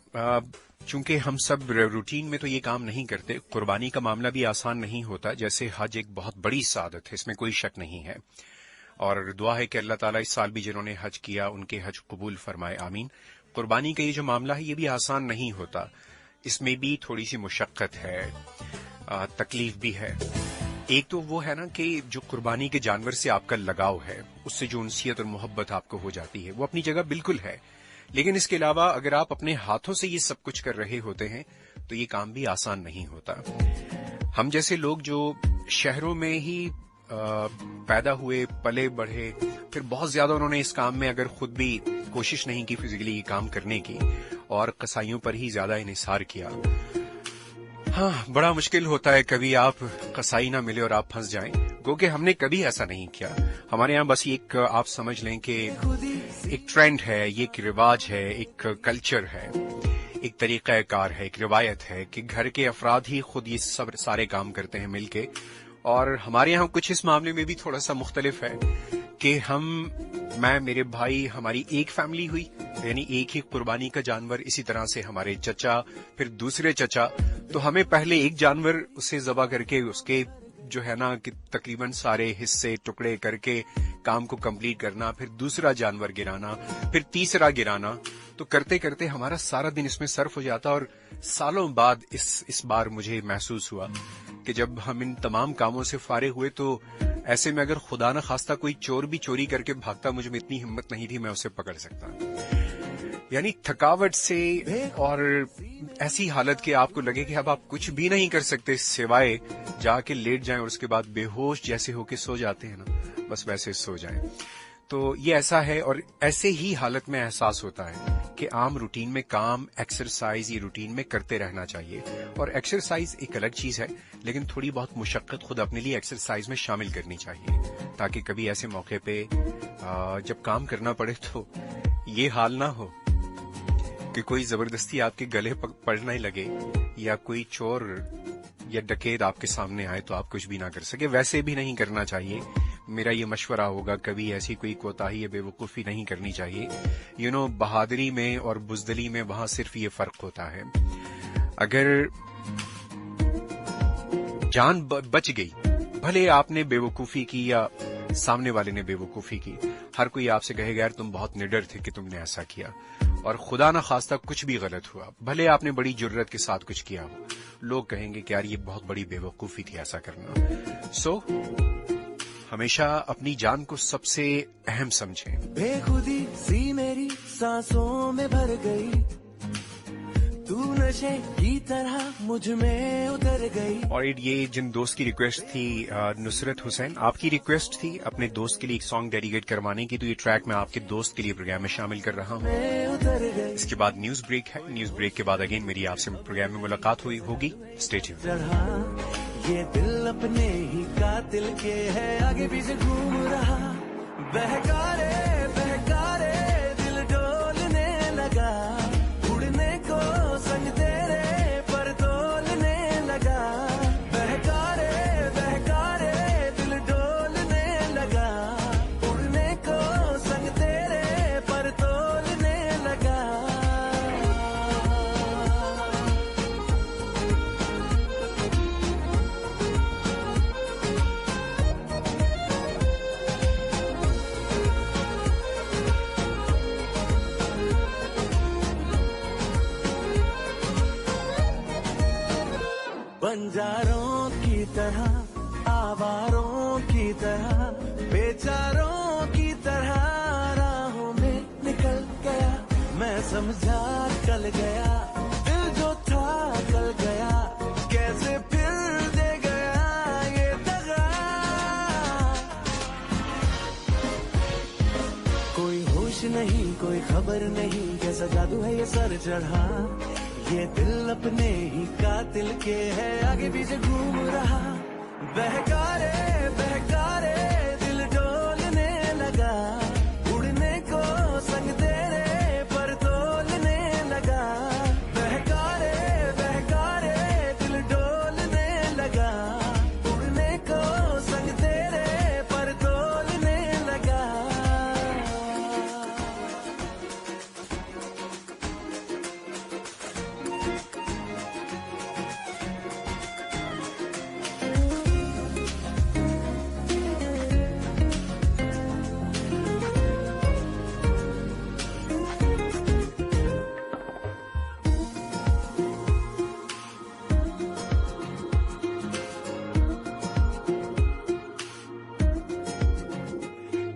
चूंकि हम सब रूटीन में तो ये काम नहीं करते, कुर्बानी का मामला भी आसान नहीं होता। जैसे हज एक बहुत बड़ी सादत है, इसमें कोई शक नहीं है, और दुआ है कि अल्लाह ताला इस साल भी जिन्होंने हज किया उनके हज कबूल फरमाए, आमीन। कुर्बानी का ये जो मामला है ये भी आसान नहीं होता, इसमें भी थोड़ी सी मुशक्कत है, तकलीफ भी है। एक तो वो है ना कि जो कुर्बानी के जानवर से आपका लगाव है, उससे जो उनसियत और मोहब्बत आपको हो जाती है, वो अपनी जगह बिल्कुल है। लेकिन इसके अलावा अगर आप अपने हाथों से ये सब कुछ कर रहे होते हैं तो ये काम भी आसान नहीं होता। हम जैसे लोग जो शहरों में ही पैदा हुए, पले बढ़े, फिर बहुत ज्यादा उन्होंने इस काम में अगर खुद भी कोशिश नहीं की फिजिकली ये काम करने की, और कसाईयों पर ही ज्यादा इन्हिसार किया, हाँ बड़ा मुश्किल होता है। कभी आप कसाई ना मिले और आप फंस जाएं, क्योंकि हमने कभी ऐसा नहीं किया। हमारे यहाँ बस एक आप समझ लें कि एक ट्रेंड है, ये एक रिवाज है, एक कल्चर है, एक तरीका कार है, एक रिवायत है कि घर के अफराद ही खुद ये सब सारे काम करते हैं मिलके। और हमारे यहाँ कुछ इस मामले में भी थोड़ा सा मुख्तलिफ है कि मैं, मेरे भाई, हमारी एक फैमिली हुई, यानी एक ही कुर्बानी का जानवर। इसी तरह से हमारे चचा, फिर दूसरे चचा, तो हमें पहले एक जानवर उसे ज़बह करके उसके जो है ना कि तकरीबन सारे हिस्से टुकड़े करके काम को कंप्लीट करना, फिर दूसरा जानवर गिराना, फिर तीसरा गिराना, तो करते करते हमारा सारा दिन इसमें सर्फ हो जाता। और सालों बाद इस बार मुझे महसूस हुआ कि जब हम इन तमाम कामों से फारिग हुए तो ऐसे में अगर खुदा न खास्ता कोई चोर भी चोरी करके भागता, मुझे में इतनी हिम्मत नहीं थी मैं उसे पकड़ सकता। यानी थकावट से और ऐसी हालत कि आपको लगे कि अब आप कुछ भी नहीं कर सकते सिवाय जाके लेट जाएं और उसके बाद बेहोश जैसे होके सो जाते हैं ना, बस वैसे सो जाएं। तो ये ऐसा है, और ऐसे ही हालत में एहसास होता है कि आम रूटीन में काम, एक्सरसाइज ये रूटीन में करते रहना चाहिए। और एक्सरसाइज एक अलग चीज है, लेकिन थोड़ी बहुत मुशक्कत खुद अपने लिए एक्सरसाइज में शामिल करनी चाहिए, ताकि कभी ऐसे मौके पे जब काम करना पड़े तो ये हाल ना हो कि कोई जबरदस्ती आपके गले पड़ने लगे, या कोई चोर या डकैत आपके सामने आए तो आप कुछ भी ना कर सके। वैसे भी नहीं करना चाहिए, मेरा ये मशवरा होगा। कभी ऐसी कोई कोताही या बेवकूफ़ी नहीं करनी चाहिए। बहादुरी में और बुज़दिली में वहां सिर्फ ये फर्क होता है। अगर जान बच गई, भले आपने बेवकूफ़ी की या सामने वाले ने बेवकूफ़ी की, हर कोई आपसे कहेगा यार तुम बहुत निडर थे कि तुमने ऐसा किया। और खुदा ना खास्ता कुछ भी गलत हुआ, भले आपने बड़ी जुर्रत के साथ कुछ किया हो, लोग कहेंगे कि यार ये बहुत बड़ी बेवकूफ़ी थी ऐसा करना। सो हमेशा अपनी जान को सबसे अहम समझें। बेखुदी सी मेरी सांसों में भर गई, तू नशे की तरह मुझ में उतर गई। और ये जिन दोस्त की रिक्वेस्ट थी नुसरत हुसैन, आपकी रिक्वेस्ट थी अपने दोस्त के लिए एक सॉन्ग डेडिकेट करवाने की, तो ये ट्रैक मैं आपके दोस्त के लिए प्रोग्राम में शामिल कर रहा हूँ। इसके बाद न्यूज ब्रेक है, न्यूज ब्रेक के बाद अगेन मेरी आपसे प्रोग्राम में मुलाकात होगी। Stay tuned. ये दिल अपने ही कातिल के है, आगे पीछे घूम रहा। बहकारे बहकारे दिल डोलने लगा, उड़ने को संग तेरे पर तोलने लगा। बहकारे बहकारे दिल डोलने लगा, उड़ने को संग तेरे पर तोलने लगा। बंजारों की तरह, आवारों की तरह, बेचारों की तरह राहों में निकल गया। मैं समझा कल गया, दिल जो था कल गया, कैसे फिर दे गया ये दगा। कोई होश नहीं, कोई खबर नहीं, कैसा जादू है ये सर चढ़ा। ये दिल अपने ही कातिल के है, आगे पीछे घूम रहा। बहकारे बहकारे दिल डोलने लगा, उड़ने को संग तेरे पर तोलने लगा। बहकारे बहकारे दिल डोलने लगा, उड़ने को संग तेरे पर तोलने लगा।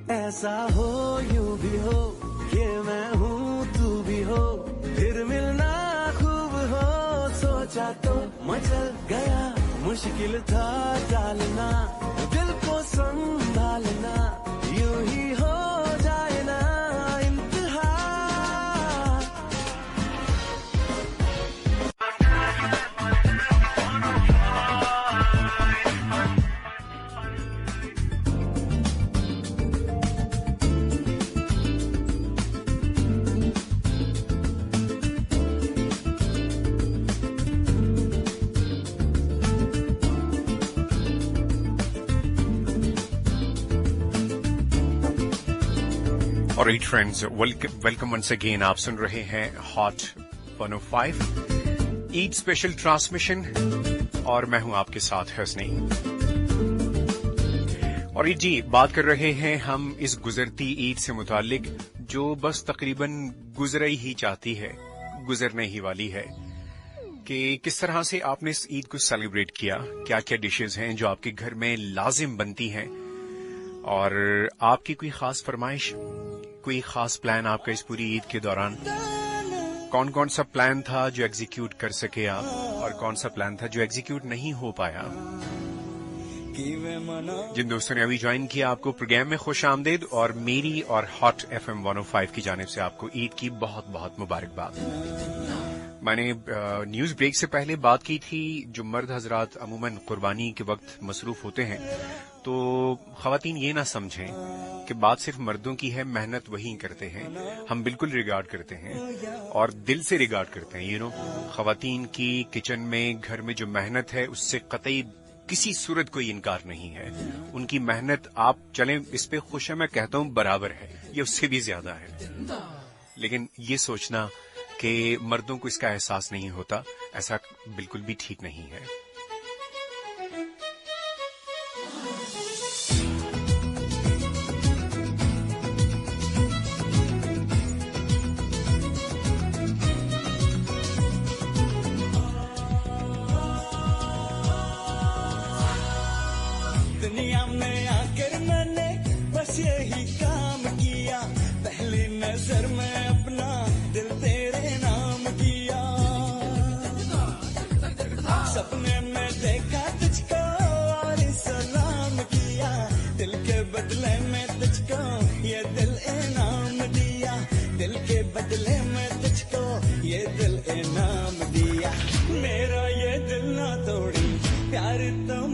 ऐसा हो यूं भी हो, ये मैं हूँ तू भी हो, फिर मिलना खूब हो। सोचा तो मचल गया, मुश्किल था टालना, दिल को संभालना, यूं ही हो जाए ना इंतहा। और right friends, welcome once again. आप सुन रहे हैं हॉट 105 ईद स्पेशल ट्रांसमिशन और मैं हूं आपके साथ हसनी। और जी, बात कर रहे हैं हम इस गुजरती ईद से मुतालिक जो बस तकरीबन गुजर ही चाहती है, गुजरने ही वाली है, कि किस तरह से आपने इस ईद को सेलिब्रेट किया, क्या क्या डिशेस हैं जो आपके घर में लाजिम बनती हैं, और आपकी कोई खास फरमाइश, कोई खास प्लान आपका इस पूरी ईद के दौरान। कौन कौन सा प्लान था जो एग्जीक्यूट कर सके आप, और कौन सा प्लान था जो एग्जीक्यूट नहीं हो पाया। जिन दोस्तों ने अभी ज्वाइन किया, आपको प्रोग्राम में खुश आमदीद, और मेरी और हॉट FM 105 की जानिब से आपको ईद की बहुत बहुत मुबारकबाद। मैंने न्यूज ब्रेक से पहले बात की थी, जो मर्द हजरात अमूमन कुर्बानी के वक्त मसरूफ होते हैं, तो खवातीन ये ना समझें कि बात सिर्फ मर्दों की है, मेहनत वही करते हैं। हम बिल्कुल रिगार्ड करते हैं और दिल से रिगार्ड करते हैं। खवातीन की किचन में, घर में जो मेहनत है, उससे कतई किसी सूरत कोई इनकार नहीं है। उनकी मेहनत, आप चलें इस पे खुश है, मैं कहता हूं बराबर है, ये उससे भी ज्यादा है। लेकिन ये सोचना कि मर्दों को इसका एहसास नहीं होता, ऐसा बिल्कुल भी ठीक नहीं है। दुनिया में आकर मैंने बस यही काम किया, पहली नजर में अपना दिल तेरे नाम किया। सपने में देखा तुझको और सलाम किया, दिल के बदले में तुझको ये दिल इनाम दिया, दिल के बदले में तुझको ये दिल इनाम दिया। मेरा ये दिल ना तोड़ी, प्यार तो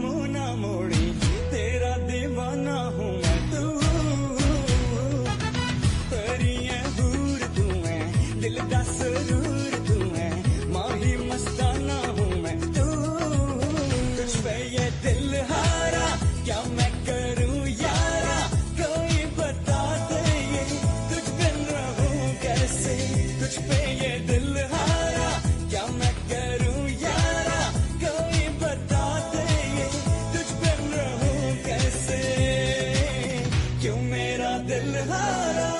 दिल हारा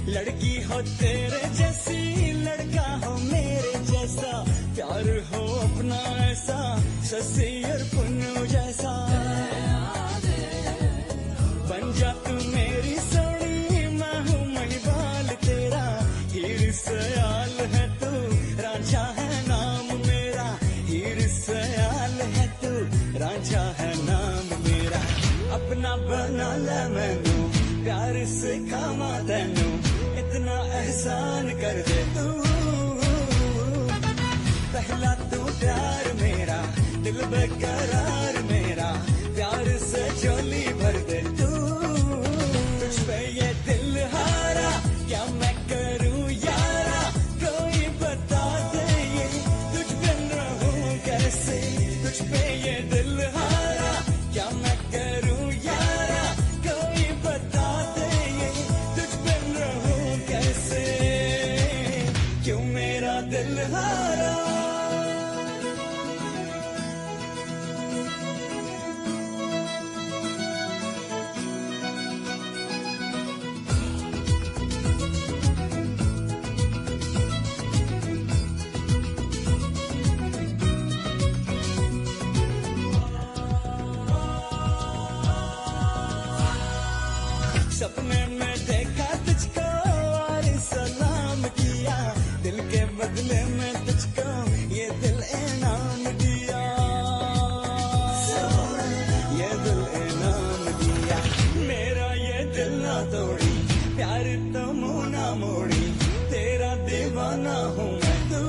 लड़की हो तेरे जैसी लड़का हो मेरे जैसा प्यार हो अपना ऐसा शशि और पुन्नू जैसा बन जा तू मेरी सोनी मैं हूँ महिवाल तेरा हीर सयाल है तू रांझा है नाम मेरा हीर सयाल है तू रांझा है नाम मेरा अपना बना ले मैनू प्यार से खामा तैनू इतना एहसान कर दे तू पहला तू प्यार मेरा दिल बेकरार मेरा प्यार से झोली भर दे तू तुझ पे ये दिल हारा क्या मैं करूं यारा कोई बता दे ये तुझ बिन रहूं कैसे तुझ पे ये दिल हारा क्या मैं करूं यारा कोई बता दे ये तुझ बिन रहूं कैसे क्यों मेरा दिल हारा सपने में देखा तुझको और सलाम किया दिल के बदले में तुझको ये दिल इनाम दिया ये दिल इनाम दिया मेरा ये दिल ना तोड़ी प्यार तो मुँह ना मोड़ी तेरा दीवाना हूँ मैं तू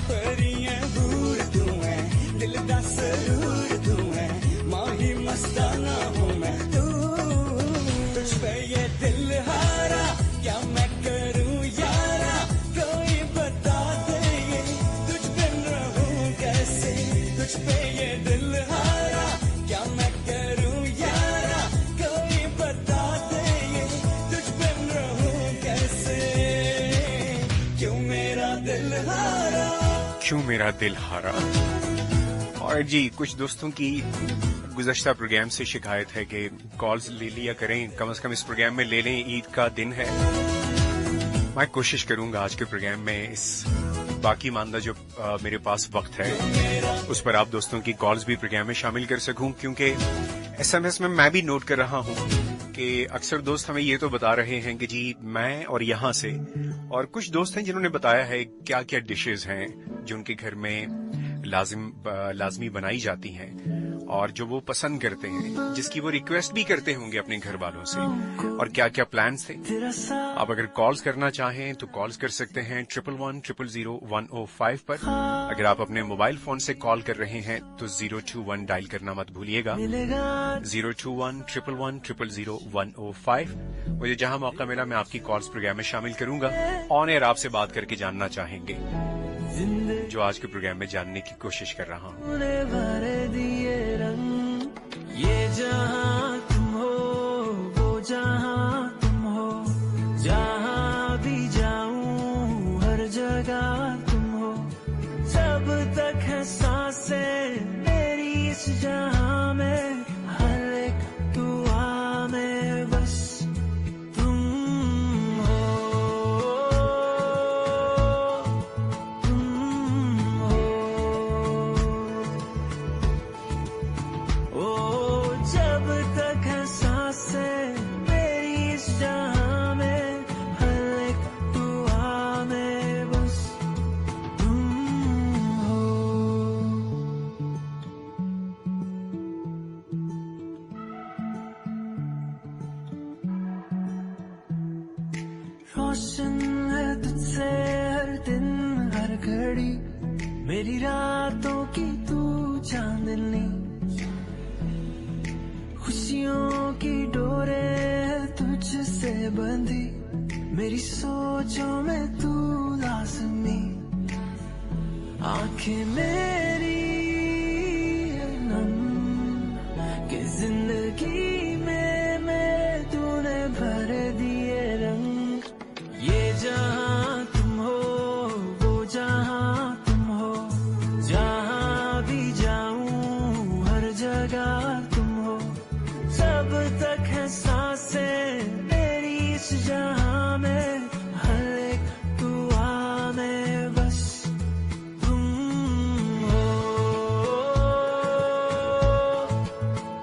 परियां दूर तू है दिल दा सरूर तू है माही मस्ताना हूँ मैं तुझ पे ये दिल हारा क्या मैं करूं यारा कोई बता दे ये तुझ बिन रहूं कैसे तुझ पे ये दिल हारा क्या मैं करूं यारा कोई बता दे ये तुझ बिन रहूं कैसे क्यों मेरा दिल हारा क्यों मेरा दिल हारा। और जी कुछ दोस्तों की गुज़श्ता प्रोग्राम से शिकायत है कि कॉल्स ले लिया करें, कम से कम इस प्रोग्राम में ले लें, ईद का दिन है। मैं कोशिश करूंगा आज के प्रोग्राम में इस बाकी मानदा जो मेरे पास वक्त है उस पर आप दोस्तों की कॉल्स भी प्रोग्राम में शामिल कर सकूं, क्योंकि SMS में मैं भी नोट कर रहा हूं कि अक्सर दोस्त हमें ये तो बता रहे हैं कि जी मैं और यहाँ से, और कुछ दोस्त हैं जिन्होंने बताया है क्या क्या डिशेज हैं जो उनके घर में लाजमी बनाई जाती हैं और जो वो पसंद करते हैं, जिसकी वो रिक्वेस्ट भी करते होंगे अपने घर वालों से, और क्या क्या प्लान्स थे। आप अगर कॉल्स करना चाहें तो कॉल्स कर सकते हैं 11100105 पर। अगर आप अपने मोबाइल फोन से कॉल कर रहे हैं तो 021 डायल करना मत भूलिएगा, 02111000105। मुझे जहां मौका मिला मैं आपकी कॉल्स प्रोग्राम में शामिल करूंगा। ऑन एयर आपसे बात करके जानना चाहेंगे जो आज के प्रोग्राम में जानने की कोशिश कर रहा हूं। ये जहां तुम हो वो जहां तुम हो, जहां भी जाऊं हर जगह तुम हो, जब तक है सांसें मेरी इस जहां में, हर एक दुआ में बस तुम हो, तुम हो। ओ जब तक है सांसें मेरी इस जहां में, हर एक दुआ में बस तुम हो। रोशन है तुझसे हर दिन हर घड़ी, मेरी रातों की तू चांदनी, खुशियों की डोरें तुझसे बंधी, मेरी सोचों में तू लाज़मी, आंखें मेरी नम जगह तुम हो, जब तक है सांसें मेरी इस जहां में, हर एक दुआ में बस तुम हो,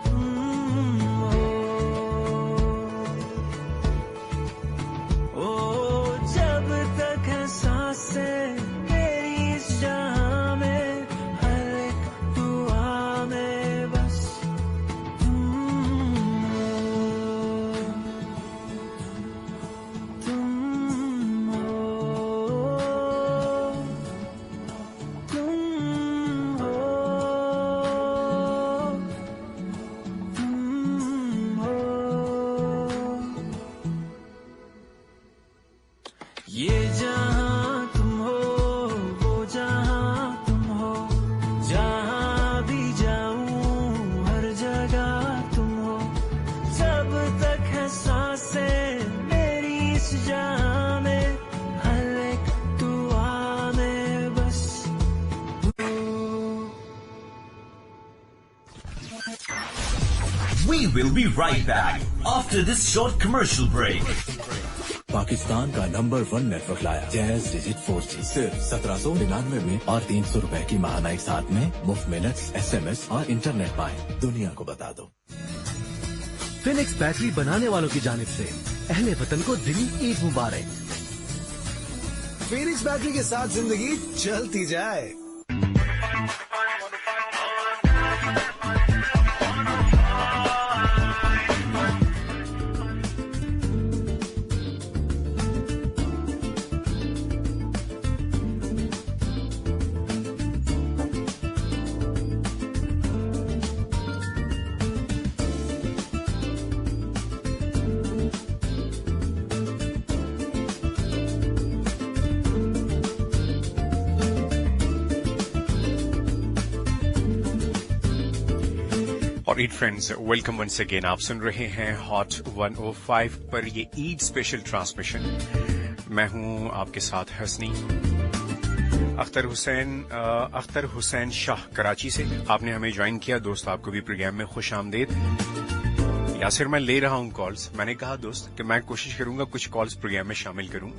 तुम हो। ओ जब तक है सांसें मेरी इस जहां में, हर एक दुआ में बस तुम हो, तुम हो, तुम हो, तुम हो। ये जहां तुम हो, वो जहां तुम हो, जहां भी जाऊं हर जगह तुम हो, जब तक है सांसें मेरी इस जहां में, हर एक दुआ में बस तू। We will be right back after this short commercial break. Pakistan का नंबर 1 नेटवर्क लाया जैज डिजिट 4G सिर्फ 1799 में और 300 रुपए की महानाई साथ में मुफ्त मिनट्स, SMS और इंटरनेट पाएं। दुनिया को बता दो। फिनिक्स बैटरी बनाने वालों की जानिब से अहले वतन को दिली ईद मुबारक। फिनिक्स बैटरी के साथ जिंदगी चलती जाए। और Eid friends, welcome once again. आप सुन रहे हैं हॉट 105 पर ये ईद स्पेशल ट्रांसमिशन। मैं हूं आपके साथ हसनी। अख्तर हुसैन शाह कराची से आपने हमें ज्वाइन किया। दोस्त, आपको भी प्रोग्राम में खुश आमदेद। यासिर, मैं ले रहा हूं कॉल्स। मैंने कहा दोस्त कि मैं कोशिश करूंगा कुछ कॉल्स प्रोग्राम में शामिल करूं,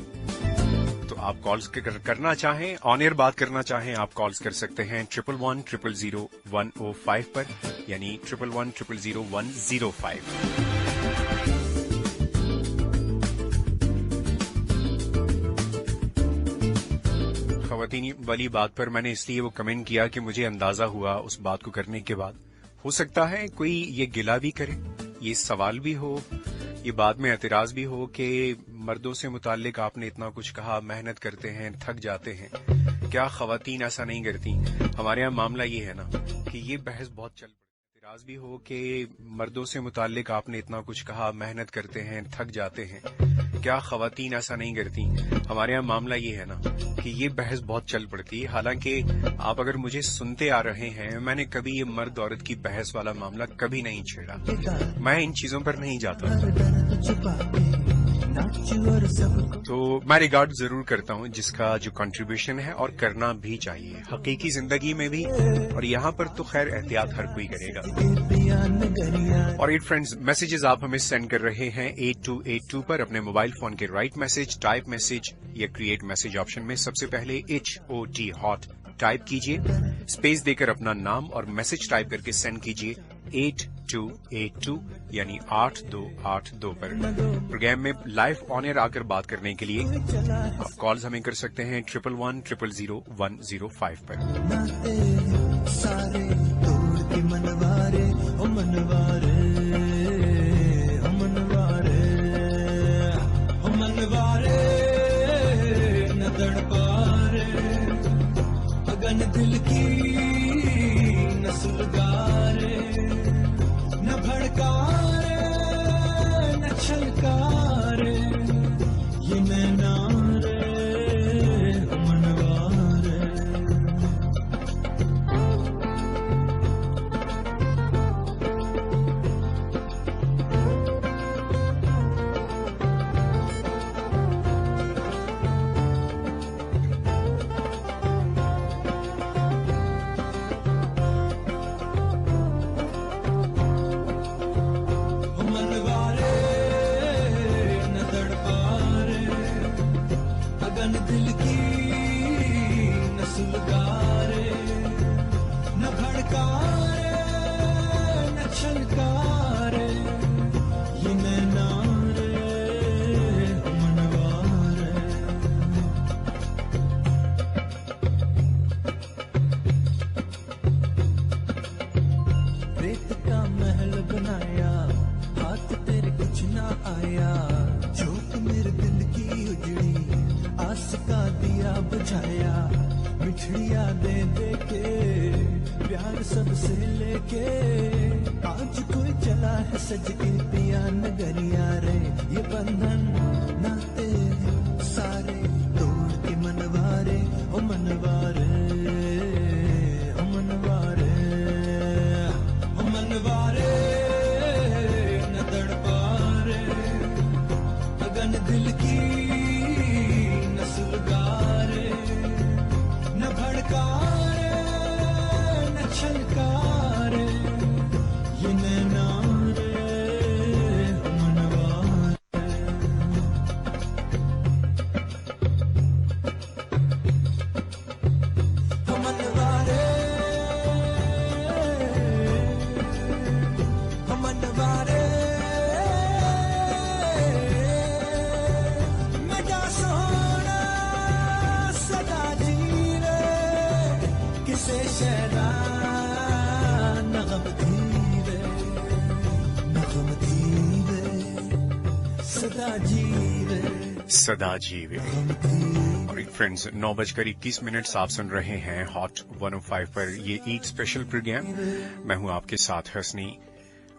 तो आप कॉल्स करना चाहें, ऑन एयर बात करना चाहें, आप कॉल्स कर सकते हैं 11100105 पर, यानी 11100105। खवातीनी वाली बात पर मैंने इसलिए वो कमेंट किया कि मुझे अंदाजा हुआ उस बात को करने के बाद, हो सकता है कोई ये गिला भी करे, ये सवाल भी हो, ये बाद में एतराज भी हो कि मर्दों से मुताल्लिक आपने इतना कुछ कहा, मेहनत करते हैं, थक जाते हैं, क्या खवातीन ऐसा नहीं करती? हमारे यहाँ मामला ये है ना कि ये बहस बहुत चल पड़ी। एतराज भी हो कि मर्दों से मुताल्लिक आपने इतना कुछ कहा, मेहनत करते हैं, थक जाते हैं, क्या खवातीन ऐसा नहीं करती? हमारे यहाँ मामला ये है ना कि ये बहस बहुत चल पड़ती है। हालांकि आप अगर मुझे सुनते आ रहे हैं, मैंने कभी ये मर्द औरत की बहस वाला मामला कभी नहीं छेड़ा। मैं इन चीजों पर नहीं जाता, तो मैं रिगार्ड जरूर करता हूँ जिसका जो कंट्रीब्यूशन है, और करना भी चाहिए हकीकी जिंदगी में भी, और यहाँ पर तो खैर एहतियात हर कोई करेगा। और एट फ्रेंड्स, मैसेजेस आप हमें सेंड कर रहे हैं 8282 पर अपने मोबाइल फोन के राइट मैसेज, टाइप मैसेज या क्रिएट मैसेज ऑप्शन में सबसे पहले HOT हॉट टाइप कीजिए, स्पेस देकर अपना नाम और मैसेज टाइप करके सेंड कीजिए 8282 यानी 8282 पर। प्रोग्राम में लाइव ऑन एयर आकर बात करने के लिए आप कॉल्स हमें कर सकते हैं 11100105 पर। सारे तोड़ के मनवारे, ओ मनवारे, ओ मनवारे, ओ मनवारे, न तड़पारे, अगन दिल की न सुलगारे, न भड़कारे, न छलकारे, ये नैनारे, ओ मनवारे। सबसे लेके आज कोई चला है सज के पिया नगरिया रे, ये बंधन नाते हैं सारे तोड़ के मनवारे, ओ मनवारे, ओ मनवारे, ओ मनवारे न तड़पारे, अगन दिल की न सुलगारे, न भड़कारे न छलकारे, ये नैना रे मनवारे। मनवारे मनवारे मेरा सोना सदा जीवे, किसे शहरा नगम धीरे, नगम धीरे सदा जीवे, सदा जीवे। और फ्रेंड्स 9:21 आप सुन रहे हैं हॉट 105 पर ये ईद स्पेशल प्रोग्राम। मैं हूं आपके साथ हसनी,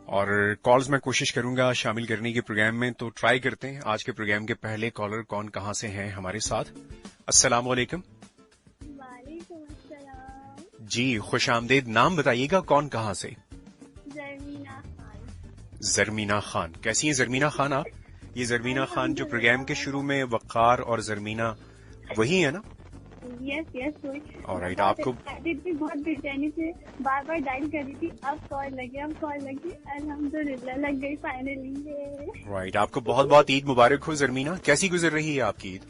और कॉल्स मैं कोशिश करूंगा शामिल करने के प्रोग्राम में, तो ट्राई करते हैं। आज के प्रोग्राम के पहले कॉलर कौन कहां से हैं हमारे साथ। अस्सलाम वालेकुम। वालेकुम अस्सलाम। जी खुश आमदेद। नाम बताइएगा कौन कहां से। जरमीना खान। जरमीना खान, कैसी हैं जरमीना खान आप? ये जरमीना खान जो प्रोग्राम के शुरू में वक़ार और जरमीना वही है ना? यस यस वही। ऑलराइट, आपको बहुत बेचैनी से बार बार डायल कर रही थी, अब कॉल लगी, अब कॉल लगी, अल्हम्दुलिल्लाह लग गई फाइनली। राइट, आपको बहुत बहुत ईद मुबारक हो जरमीना। कैसी गुजर रही है आपकी ईद?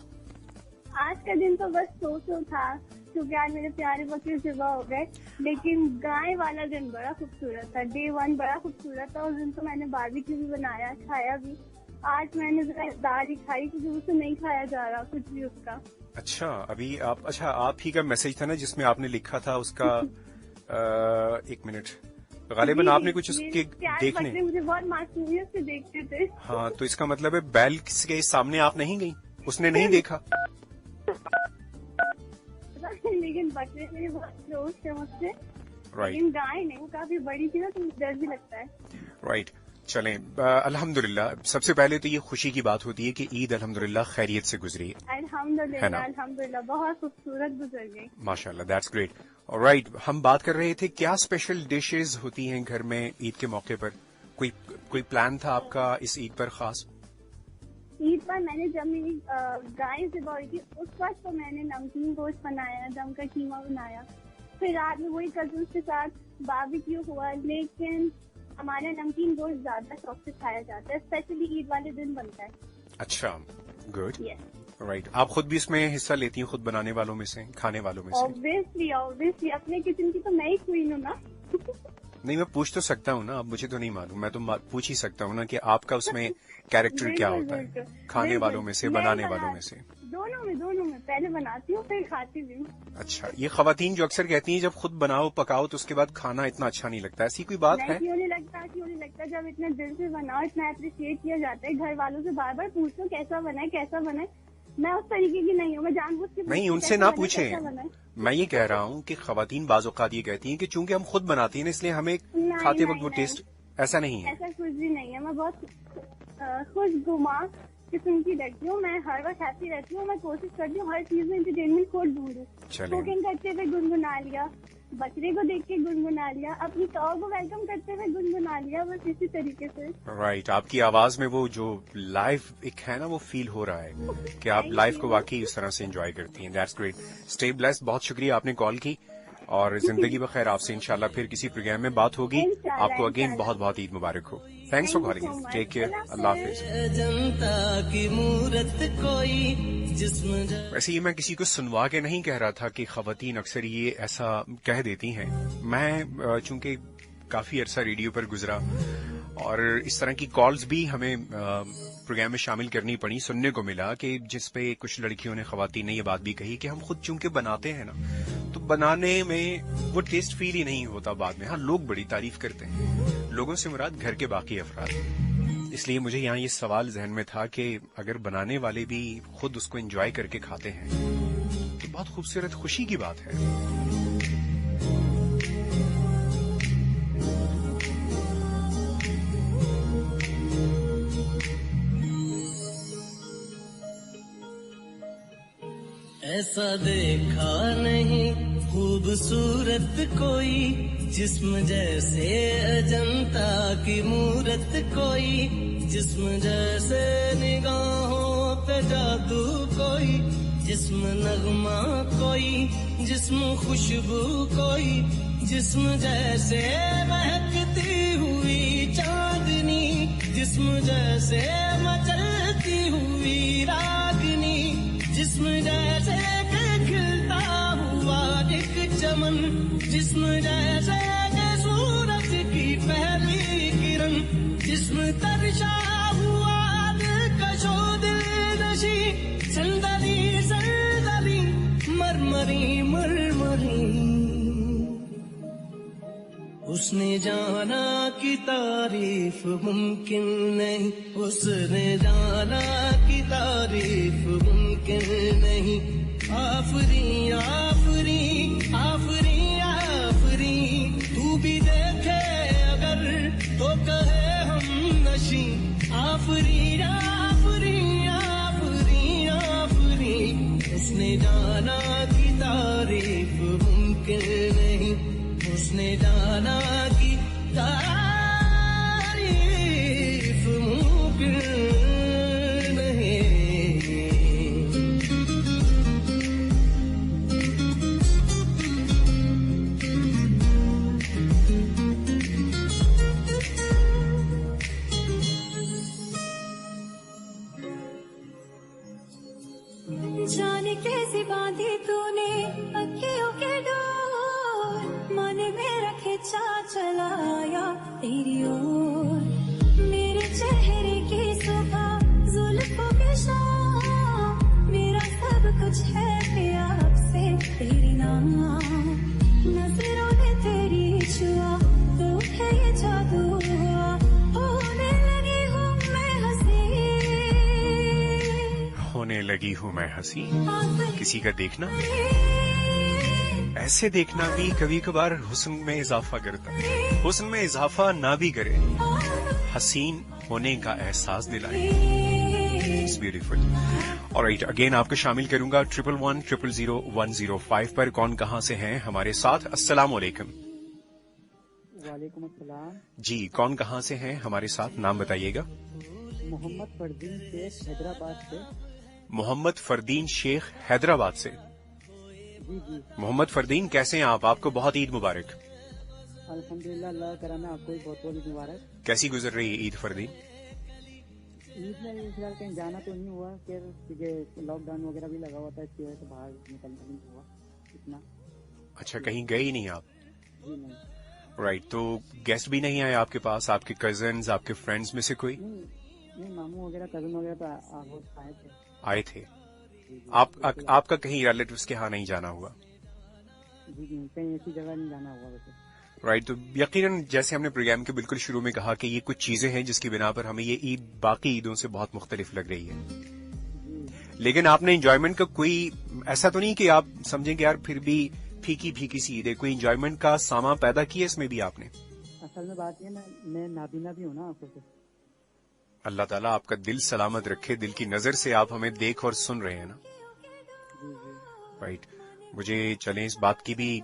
आज का दिन तो बस सो था, क्योंकि आज मेरे प्यारे बकरे सुबह हो गए, लेकिन गाय वाला दिन बड़ा खूबसूरत था। डे 1 बड़ा खूबसूरत था। उस दिन तो मैंने बारबेक्यू भी बनाया, खाया भी। आज मैंने जरा दाल ही खाई, क्योंकि उसे नहीं खाया जा रहा कुछ भी उसका। अच्छा, अभी आप ही का मैसेज था ना जिसमें आपने लिखा था उसका एक मिनट, गालिबन आपने कुछ उसके देखने, मुझे बहुत मासूमियत से देखते थे। हाँ, तो इसका मतलब है बैल के सामने आप नहीं गई, उसने नहीं देखा। लेकिन बकरे मेरे बहुत क्लोज थे मुझसे। राइट, लेकिन गाय नहीं, वो काफी बड़ी थी ना, तो डर भी लगता है। राइट, चलें अल्हम्दुलिल्लाह। सबसे पहले तो ये खुशी की बात होती है कि ईद अल्हम्दुलिल्लाह खैरियत से गुजरी। अल्हम्दुलिल्लाह अल्हम्दुलिल्लाह बहुत खूबसूरत गुजर गई माशाल्लाह, दैट्स ग्रेट। ऑलराइट, हम बात कर रहे थे क्या स्पेशल डिशेस होती हैं घर में ईद के मौके पर। कोई प्लान था आपका इस ईद पर खास? ईद पर मैंने जब मेरी गाय से हुई थी, उस वक्त तो मैंने नमकीन गोश्त बनाया, दम का कीमा बनाया। फिर रात में वही कजन्स के साथ बारबेक्यू हुआ, लेकिन हमारा नमकीन गोश्त ज्यादा शौक से खाया जाता है, स्पेशली ईद वाले दिन बनता है। अच्छा, गुड। यस राइट, आप खुद भी इसमें हिस्सा लेती हैं, खुद बनाने वालों में से, खाने वालों में से? ऑब्वियसली अपने किचन की तो मैं ही क्वीन हूँ ना। नहीं, मैं पूछ तो सकता हूँ ना, अब मुझे तो नहीं मालूम, मैं तो पूछ ही सकता हूँ ना कि आपका उसमें कैरेक्टर क्या होता है, खाने वालों में से, बनाने वालों में से? दोनों में पहले बनाती हूँ फिर खाती भी हूँ। अच्छा, ये खवातीन जो अक्सर कहती हैं जब खुद बनाओ पकाओ तो उसके बाद खाना इतना अच्छा नहीं लगता, ऐसी कोई बात है? क्यों नहीं लगता, जब इतना दिल से बनाओ, इतना अप्रिशिएट किया जाता है। घर वालों से बार बार पूछो कैसा बनाए। मैं उस तरीके की नहीं हूँ, मैं जानबूझ के नहीं, उनसे ना पूछे। मैं ये कह रहा हूँ कि खवातीन बाज़ औक़ात ये कहती हैं कि चूंकि हम खुद बनाती हैं इसलिए हमें खाते वक्त वो टेस्ट, ऐसा नहीं है। ऐसा कुछ भी नहीं है। मैं बहुत खुशगुमा किस्म की लड़की हूँ, मैं हर वक्त हैप्पी रहती हूँ। मैं कोशिश करती हूँ हर चीज में इंटरटेनमेंट को ढूंढूं। कुकिंग करते हुए गुनगुना लिया, बकरे को देख के गुनगुना लिया, अपनी टॉ को वेलकम करते हुए गुनगुना लिया, बस इसी तरीके से। राइट, आपकी आवाज में वो जो लाइफ एक है ना, वो फील हो रहा है कि आप लाइफ को वाकई इस तरह से एंजॉय करती हैं। That's great. स्टे ब्लेस्ड, बहुत शुक्रिया आपने कॉल की, और जिंदगी बखैर। आपसे इंशाल्लाह फिर किसी प्रोग्राम में बात होगी। आपको अगेन बहुत बहुत ईद मुबारक हो। Thanks for calling, take care, Allah हाफिज। वैसे ये मैं किसी को सुनवा के नहीं कह रहा था कि खवातीन अक्सर ये ऐसा कह देती हैं। मैं चूंकि काफी अरसा रेडियो पर गुजरा और इस तरह की कॉल्स भी हमें प्रोग्राम में शामिल करनी पड़ी, सुनने को मिला कि जिस पे कुछ लड़कियों ने, खवातीन ने ये बात भी कही कि हम खुद चूंकि बनाते हैं ना, तो बनाने में वो टेस्ट फील ही नहीं होता बाद में। हाँ, लोग बड़ी तारीफ करते हैं, लोगों से मुराद घर के बाकी अफराद। इसलिए मुझे यहाँ ये सवाल जहन में था कि अगर बनाने वाले भी खुद उसको एंजॉय करके खाते हैं तो बहुत खूबसूरत खुशी की बात है। ऐसा देखा नहीं खूबसूरत कोई, जिस्म जैसे अजंता की मूरत कोई, जिस्म जैसे निगाहों पे जादू कोई, जिस्म नगमा कोई, जिस्म खुशबू कोई, जिस्म जैसे महकती हुई चांदनी, जिस्म जैसे मचलती हुई रागनी, जिस्म जैसे खिलता हुआ एक चमन, जिस्म जैसे सूरज की पहली किरण, जिस्म तरशा हुआ दिलकशो दिलनशी, संदली संदली मरमरी मरमरी। उसने जाना कि तारीफ मुमकिन नहीं, उसने जाना कि तारीफ मुमकिन नहीं। आफरी आफरी आफरी आफरी, तू भी देखे अगर तो कहे हम नशी। आफरी आफरी आफरी आफरी, उसने जाना कि तारीफ मुमकिन नहीं, उसने जाना कि तारीफ मुमकिन नहीं। जाने कैसे बांधी तूने अखियों के डोर, मन मेरा खिंचा चलाया तेरी ओर। मेरे चेहरे की सुबह जुल्फों के शाम, मेरा सब कुछ है प्यार से तेरी नाम। नजरों ने तेरी छुआ तो है ये जादू हुआ, होने लगी हूँ मैं हंसी, होने लगी हूँ मैं हंसी। किसी का देखना, ऐसे देखना भी कभी कभार हुस्न में इजाफा करता है। हुस्न में इजाफा ना भी करे, हसीन होने का एहसास दिलाए। It's beautiful. ऑलराइट, अगेन आपको शामिल करूंगा 11100105 पर। कौन कहां से हैं हमारे साथ? अस्सलाम वालेकुम। वालेकुम अस्सलाम जी, कौन कहां से हैं हमारे साथ? नाम बताइएगा। मोहम्मद फरदीन शेख हैदराबाद से। मोहम्मद फरदीन शेख हैदराबाद से। जी जी, मोहम्मद फरदीन, कैसे हैं आप? आपको बहुत ईद मुबारक। अल्हम्दुलिल्लाह, अल्लाह कराना आपको भी बहुत बहुत मुबारक। कैसी गुजर रही है ईद फरदीन? ईद में फिलहाल कहीं जाना तो नहीं हुआ, क्योंकि लॉकडाउन वगैरह भी लगा हुआ था, इसकी वजह से बाहर निकलना नहीं हुआ इतना। अच्छा, कहीं गए ही नहीं आप? जी नहीं। राइट, तो गेस्ट भी नहीं आए आपके पास? आपके कजन्स, आपके फ्रेंड्स में से कोई? नहीं, मामू वगैरह कजन वगैरह तो आए थे। आए थे। आपका कहीं रिलेटिव्स के यहाँ नहीं जाना हुआ? जी नहीं, कहीं ऐसी जगह नहीं जाना हुआ वैसे। राइट, तो यकीनन जैसे हमने प्रोग्राम के बिल्कुल शुरू में कहा कि ये कुछ चीजें हैं जिसकी बिना पर हमें ये ईद बाकी ईदों से बहुत मुख्तलिफ लग रही है। लेकिन आपने एंजॉयमेंट का कोई ऐसा तो नहीं कि आप समझेंगे यार फिर भी फीकी फीकी सी ईद है, कोई एंजॉयमेंट का सामा पैदा किया इसमें भी आपने? असल में बात ये, मैं नाबीना भी हूँ ना आंखों से। अल्लाह ताला आपका दिल सलामत रखे, दिल की नजर से आप हमें देख और सुन रहे हैं ना। राइट, मुझे चलें इस बात की भी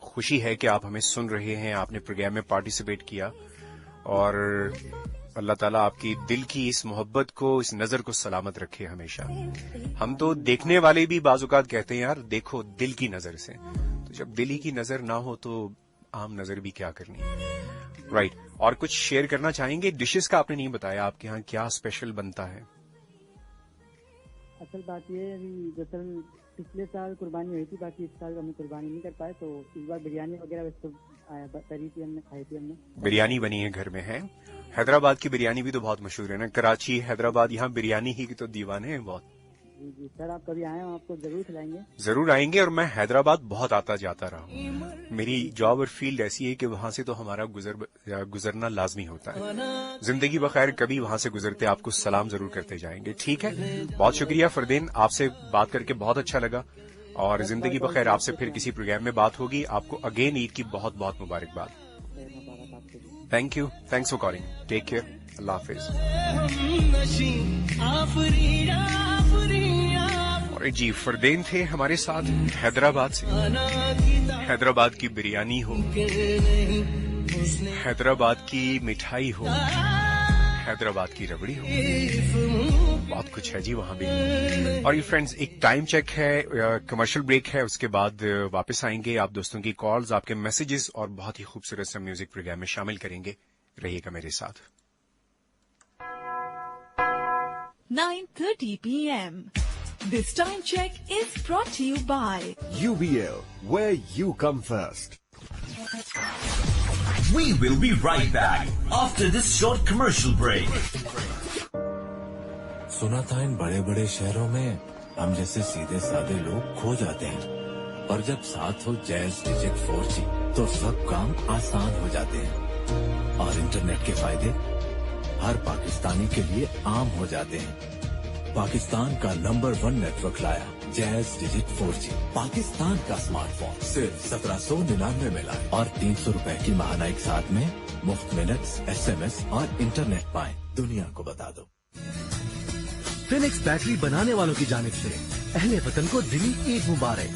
खुशी है कि आप हमें सुन रहे हैं, आपने प्रोग्राम में पार्टिसिपेट किया, और अल्लाह ताला आपकी दिल की इस मोहब्बत को, इस नजर को सलामत रखे हमेशा। हम तो देखने वाले भी बाजुकात कहते हैं यार देखो दिल की नजर से, तो जब दिल ही की नजर ना हो तो आम नजर भी क्या करनी। राइट, और कुछ शेयर करना चाहेंगे? डिशेस का आपने नहीं बताया, आपके यहाँ क्या स्पेशल बनता है? असल बात ये है, दरअसल पिछले साल कुर्बानी हुई थी, बाकी इस साल हमने कुर्बानी नहीं कर पाए, तो इस बार बिरयानी वगैरह वैसे करी थी हमने, खाई थी हमने। बिरयानी बनी है घर में? है हैदराबाद की बिरयानी भी तो बहुत मशहूर है ना, कराची, हैदराबाद, यहाँ बिरयानी ही की तो दीवाने हैं बहुत। जी जी सर, आप कभी आए हो, आपको जरूर खिलाएंगे। जरूर आएंगे, और मैं हैदराबाद बहुत आता जाता रहा हूँ। मेरी जॉब और फील्ड ऐसी है कि वहां से तो हमारा गुजरना लाजमी होता है। जिंदगी बखैर कभी वहां से गुजरते आपको सलाम जरूर करते जाएंगे। ठीक है, बहुत शुक्रिया फरदीन, आपसे बात करके बहुत अच्छा लगा, और जिंदगी बखैर आपसे फिर किसी प्रोग्राम में बात होगी। आपको अगेन ईद की बहुत बहुत मुबारकबाद। Thank you, thanks for calling, take care, Allah हाफिज। और जी फरदेन थे हमारे साथ हैदराबाद से। हैदराबाद की बिरयानी हो, हैदराबाद की मिठाई हो, हैदराबाद की रबड़ी हो, बहुत कुछ है जी वहां भी। और ये फ्रेंड्स एक टाइम चेक है, कमर्शियल ब्रेक है, उसके बाद वापस आएंगे। आप दोस्तों की कॉल्स, आपके मैसेजेस और बहुत ही खूबसूरत सा म्यूजिक प्रोग्राम में शामिल करेंगे। रहिएगा मेरे साथ। 9:30 p.m. This time check is brought to you by UBL, where you come first. We will be right back after this short commercial break. सुना था इन बड़े बड़े शहरों में हम जैसे सीधे साधे लोग खो जाते हैं, पर जब साथ हो जैज डिजिट 4G तो सब काम आसान हो जाते हैं और इंटरनेट के फायदे हर पाकिस्तानी के लिए आम हो जाते हैं। पाकिस्तान का नंबर 1 नेटवर्क लाया जैज डिजिट 4G। पाकिस्तान का स्मार्टफोन सिर्फ 1799 में लाए और 300 रुपए की महानाइक साथ में मुफ्त मिनट्स, SMS और इंटरनेट पाएं। दुनिया को बता दो। फिनिक्स बैटरी बनाने वालों की जानिब से अहले वतन को दिली ईद मुबारक।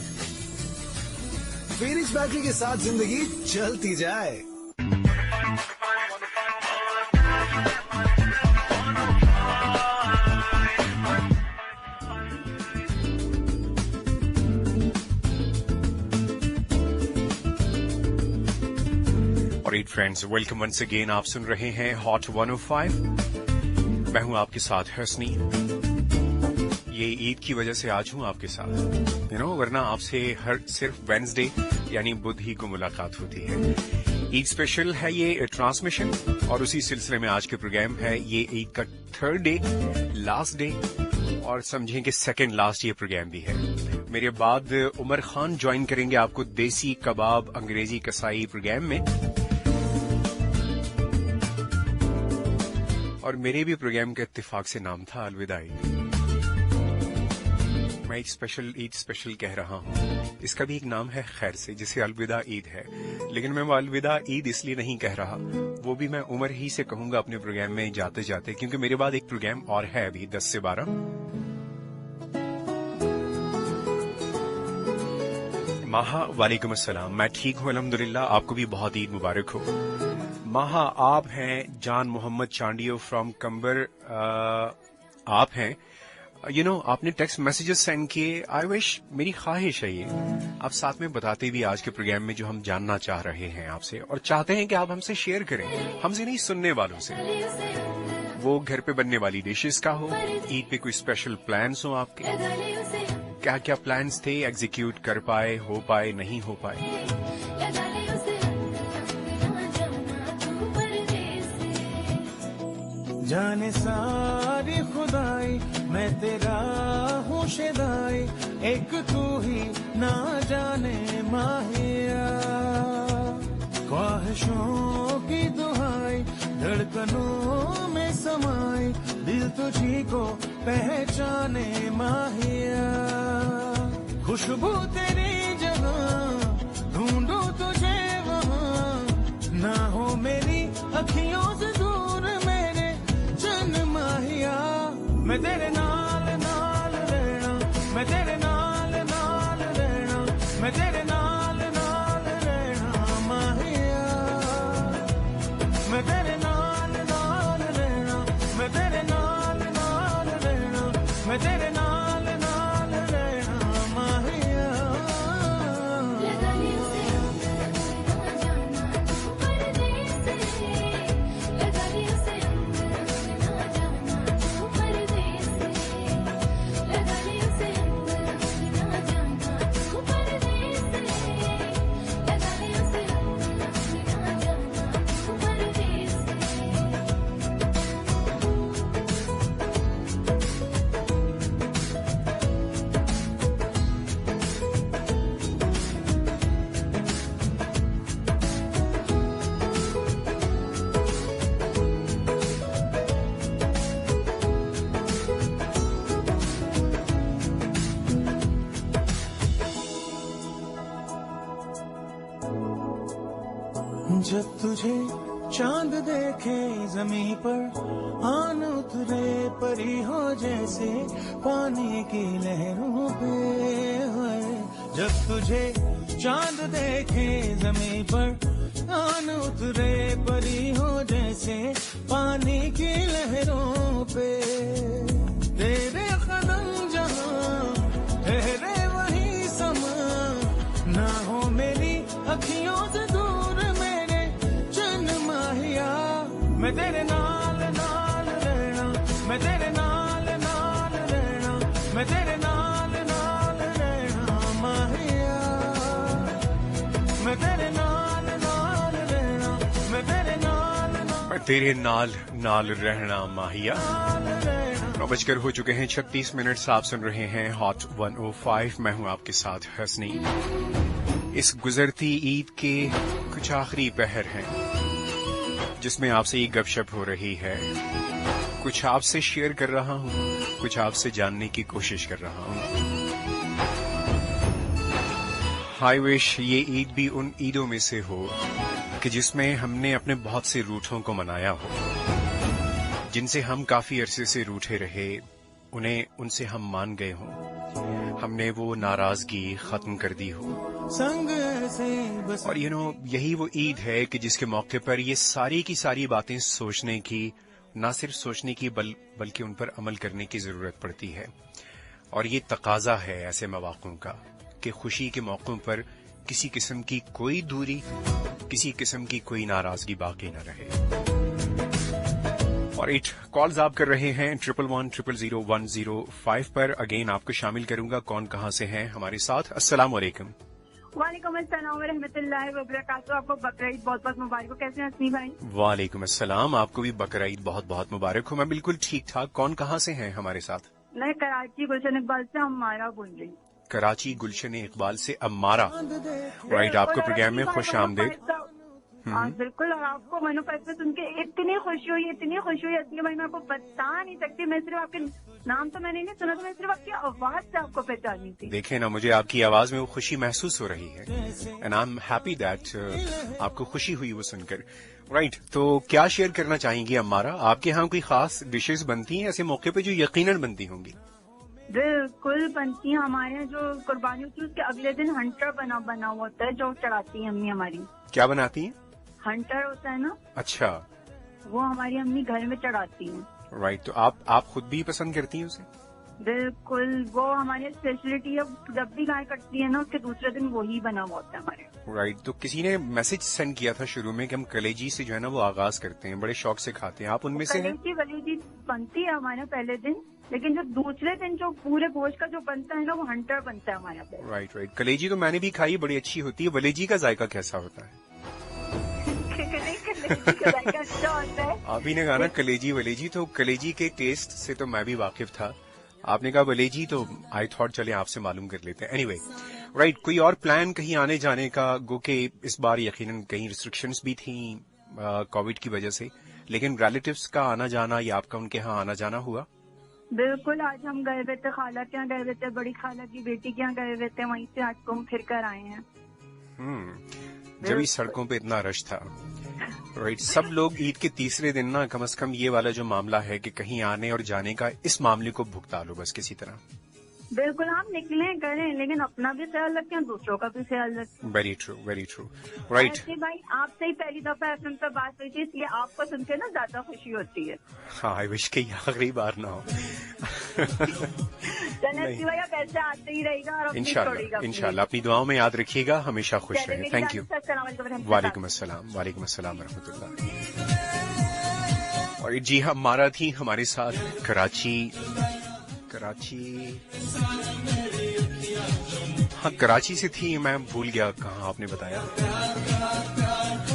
फिनिक्स बैटरी के साथ जिंदगी चलती जाए। Alright friends, welcome once again. आप सुन रहे हैं हॉट 105। मैं हूं आपके साथ हसनी। ये ईद की वजह से आज हूं आपके साथ, वरना आपसे हर सिर्फ वेडनेसडे यानी बुध ही को मुलाकात होती है। ईद स्पेशल है ये ट्रांसमिशन और उसी सिलसिले में आज के प्रोग्राम है ये ईद का 3rd डे, लास्ट डे और समझें कि 2nd लास्ट ये प्रोग्राम भी है। मेरे बाद उमर खान ज्वाइन करेंगे आपको देसी कबाब अंग्रेजी कसाई प्रोग्राम में, और मेरे भी प्रोग्राम का इत्तेफाक से नाम था अलविदाई। मैं एक स्पेशल ईद स्पेशल कह रहा हूँ, इसका भी एक नाम है खैर से, जिसे अलविदा ईद है, लेकिन मैं वो अलविदा ईद इसलिए नहीं कह रहा, वो भी मैं उमर ही से कहूंगा अपने प्रोग्राम में जाते जाते, क्योंकि मेरे बाद एक प्रोग्राम और है अभी 10 से 12। माहा वालेकुम अस्सलाम, मैं ठीक हूँ अल्हम्दुलिल्लाह, आपको भी बहुत ईद मुबारक हो। माहा आप हैं, जान मोहम्मद चांडियो फ्रॉम कंबर आप हैं, आपने टेक्स्ट मैसेजेस सेंड किए। आई विश, मेरी ख्वाहिश है ये आप साथ में बताते भी आज के प्रोग्राम में जो हम जानना चाह रहे हैं आपसे, और चाहते हैं कि आप हमसे शेयर करें, हमसे नहीं सुनने वालों से। वो घर पे बनने वाली डिशेस का हो, ईद पे कोई स्पेशल प्लान्स हो आपके, क्या क्या प्लान्स थे, एग्जीक्यूट कर पाए, हो पाए, नहीं हो पाए। जाने सारी खुदाई मैं तेरा हूँ शिदाई, एक तू ही ना जाने माहिया। ख्वाहिशों की दुहाई धड़कनों में समाई, दिल तुझी को पहचाने माहिया। खुशबू तेरी जगह ढूंढूं तुझे वहाँ, ना हो मेरी अखियों से दूर मेरे जन माहिया। मैं तेरे नाल नाल रहना, मैं तेरे नाल नाल रहना, मैं तेरे नाल नाल रहना माहिया। मैं तेरे नाल नाल रहना, मैं तेरे नाल नाल रहना, मैं तेरे नाल नाल रहना माहिया। जब तुझे चांद देखे जमीन पर आन उतरे परी हो जैसे पानी की लहरों पे है। जब तुझे चांद देखे जमीन पर आन उतरे परी हो जैसे पानी की लहरों पे। तेरे कदम जहाँ ठहरे वही समा, ना हो मेरी अखियों से दूर मेरे चन माहिया। मैं तेरे नाल नाल रहना, मैं तेरे नाल नाल रहना, मैं तेरे नाल नाल रहना माहिया। मैं तेरे नाल नाल रहना, मैं तेरे नाल मैं तेरे नाल नाल रहना माहिया। 9 हो चुके हैं 36 मिनट। आप सुन रहे हैं हॉट 105। मैं हूं आपके साथ हसनी। इस गुजरती ईद के कुछ आखिरी पहर हैं जिसमें आपसे ये गपशप हो रही है। कुछ आपसे शेयर कर रहा हूं, कुछ आपसे जानने की कोशिश कर रहा हूं। आई विश ये ईद भी उन ईदों में से हो कि जिसमें हमने अपने बहुत से रूठों को मनाया हो, जिनसे हम काफी अरसे से रूठे रहे, उनसे हम मान गए हों, हमने वो नाराजगी खत्म कर दी हो। और यही वो ईद है कि जिसके मौके पर ये सारी की सारी बातें सोचने की, ना सिर्फ सोचने की बल्कि उन पर अमल करने की जरूरत पड़ती है। और ये तकाजा है ऐसे मौक़ों का कि खुशी के मौक़ों पर किसी किस्म की कोई दूरी, किसी किस्म की कोई नाराजगी बाकी न रहे। और 8 कॉल्स आप कर रहे हैं 11100105 पर। अगेन आपको शामिल करूंगा कौन कहां से हैं हमारे साथ। अस्सलाम वालेकुम। वालेकुम अस्सलाम व रहमतुल्लाहि व बरकातहू। आपको बकरीद बहुत बहुत मुबारक हो। कैसे हैं हसनी भाई? वालेकुम अस्सलाम, आपको भी बकरीद बहुत बहुत मुबारक हो। मैं बिल्कुल ठीक ठाक। कौन कहां से हैं हमारे साथ? मैं कराची गुलशन इकबाल से अम्मारा बोल रही हूँ। कराची गुलशन इकबाल से अम्मारा। राइट, आपको प्रोग्राम में खुश आमदीद। हाँ बिल्कुल। और आपको मनोफैसला सुन के इतनी खुशी हुई, इतनी खुशी हुई असली भाई, मैं आपको बता नहीं सकती। मैं सिर्फ आपके नाम तो मैंने नहीं सुना, तो मैं सिर्फ आपकी आवाज से आपको पहचानी थी। देखे ना, मुझे आपकी आवाज में वो खुशी महसूस हो रही है and I am happy that आपको खुशी हुई वो सुनकर। राइट, तो क्या शेयर करना चाहेंगी अम्मारा? आपके यहाँ कोई खास डिशेस बनती हैं ऐसे मौके पे जो यकीनन बनती होंगी? बिल्कुल बनती है। हमारे यहाँ जो कुर्बानी होती है उसके अगले दिन हंटर बना हुआ होता है, जो चढ़ाती है अम्मी हमारी। क्या बनाती हैं? हंटर होता है ना। अच्छा, वो हमारी अम्मी घर में चढ़ाती हैं। राइट, तो आप खुद भी पसंद करती हैं उसे? बिल्कुल, वो हमारी स्पेशलिटी है। जब भी गाय कटती है ना उसके दूसरे दिन वही बना हुआ होता है हमारे। राइट, तो किसी ने मैसेज सेंड किया था शुरू में कि हम कलेजी से जो है ना वो आगाज करते हैं, बड़े शौक से खाते हैं। आप उनमें से हैं? कलेजी बनती है हमारे पहले दिन, लेकिन जो दूसरे दिन जो पूरे गोश्त का जो बनता है ना वो हंटर बनता है हमारे यहाँ। राइट, कलेजी तो मैंने भी खाई, बड़ी अच्छी होती है। वलेजी का जायका कैसा होता है? अच्छा होता है। आप ही ने कहा ना कलेजी वलेजी, तो कलेजी के टेस्ट से तो मैं भी वाकिफ था। आपने कहा वलेजी, तो आई थॉट चले आपसे मालूम कर लेते हैं। एनीवे, राइट, कोई और प्लान कहीं आने जाने का? गो के इस बार यकीनन कहीं रिस्ट्रिक्शंस भी थी कोविड की वजह से, लेकिन रिलेटिव्स का आना जाना या आपका उनके यहाँ आना जाना हुआ? बिल्कुल, आज हम गए हुए थे, खाला के यहाँ गए हुए थे, बड़ी खाला की बेटी के यहाँ गए हुए थे, वहीं से आज घूम फिर कर आए हैं। जब इस सड़कों पे इतना रश था। राइट, सब लोग ईद के तीसरे दिन ना कम से कम ये वाला जो मामला है कि कहीं आने और जाने का, इस मामले को भुगता लो बस किसी तरह। बिल्कुल, हम निकले करें, लेकिन अपना भी ख्याल रखें, दूसरों का भी ख्याल रखें। Very true, very true. Right भाई, आपसे ही पहली दफा एफएम पर बात हुई थी, इसलिए आपको सुन के ना ज्यादा खुशी होती है। हाँ, आई विश कि आखिरी बार ना हो। चलिए भाई, आप ऐसे आते ही रहेगा और इंशाल्लाह अपनी दुआओं में याद रखिएगा, हमेशा खुश रहें। Thank you. वालेकुम अस्सलाम। वालेकुम अस्सलाम रहमतुल्लाह। और जी हाँ, मारा थी हमारे साथ कराची। हाँ, कराची से थी, मैं भूल गया कहाँ आपने बताया।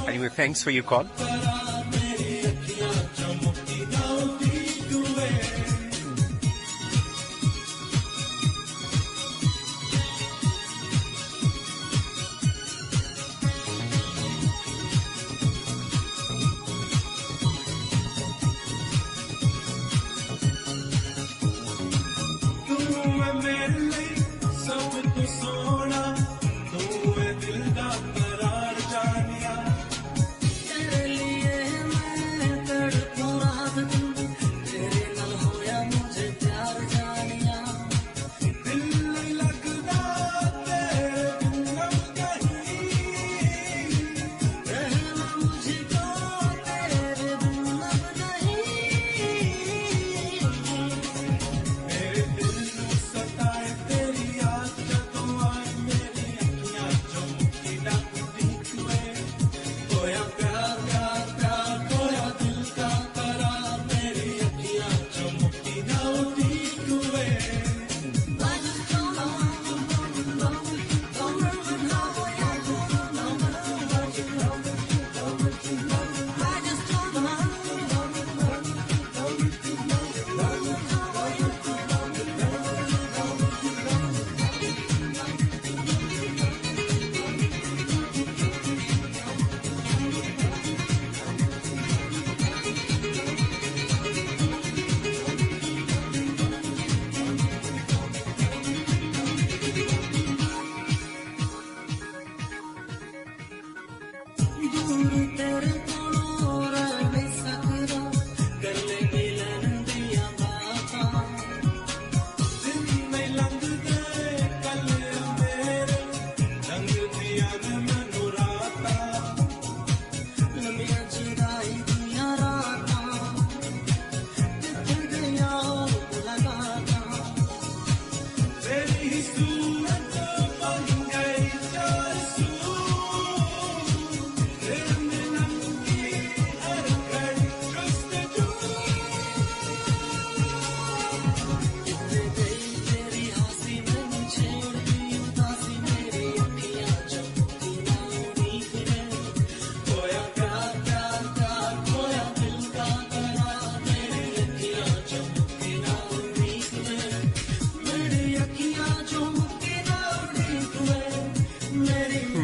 Anyway, thanks for your call. तेरे लिए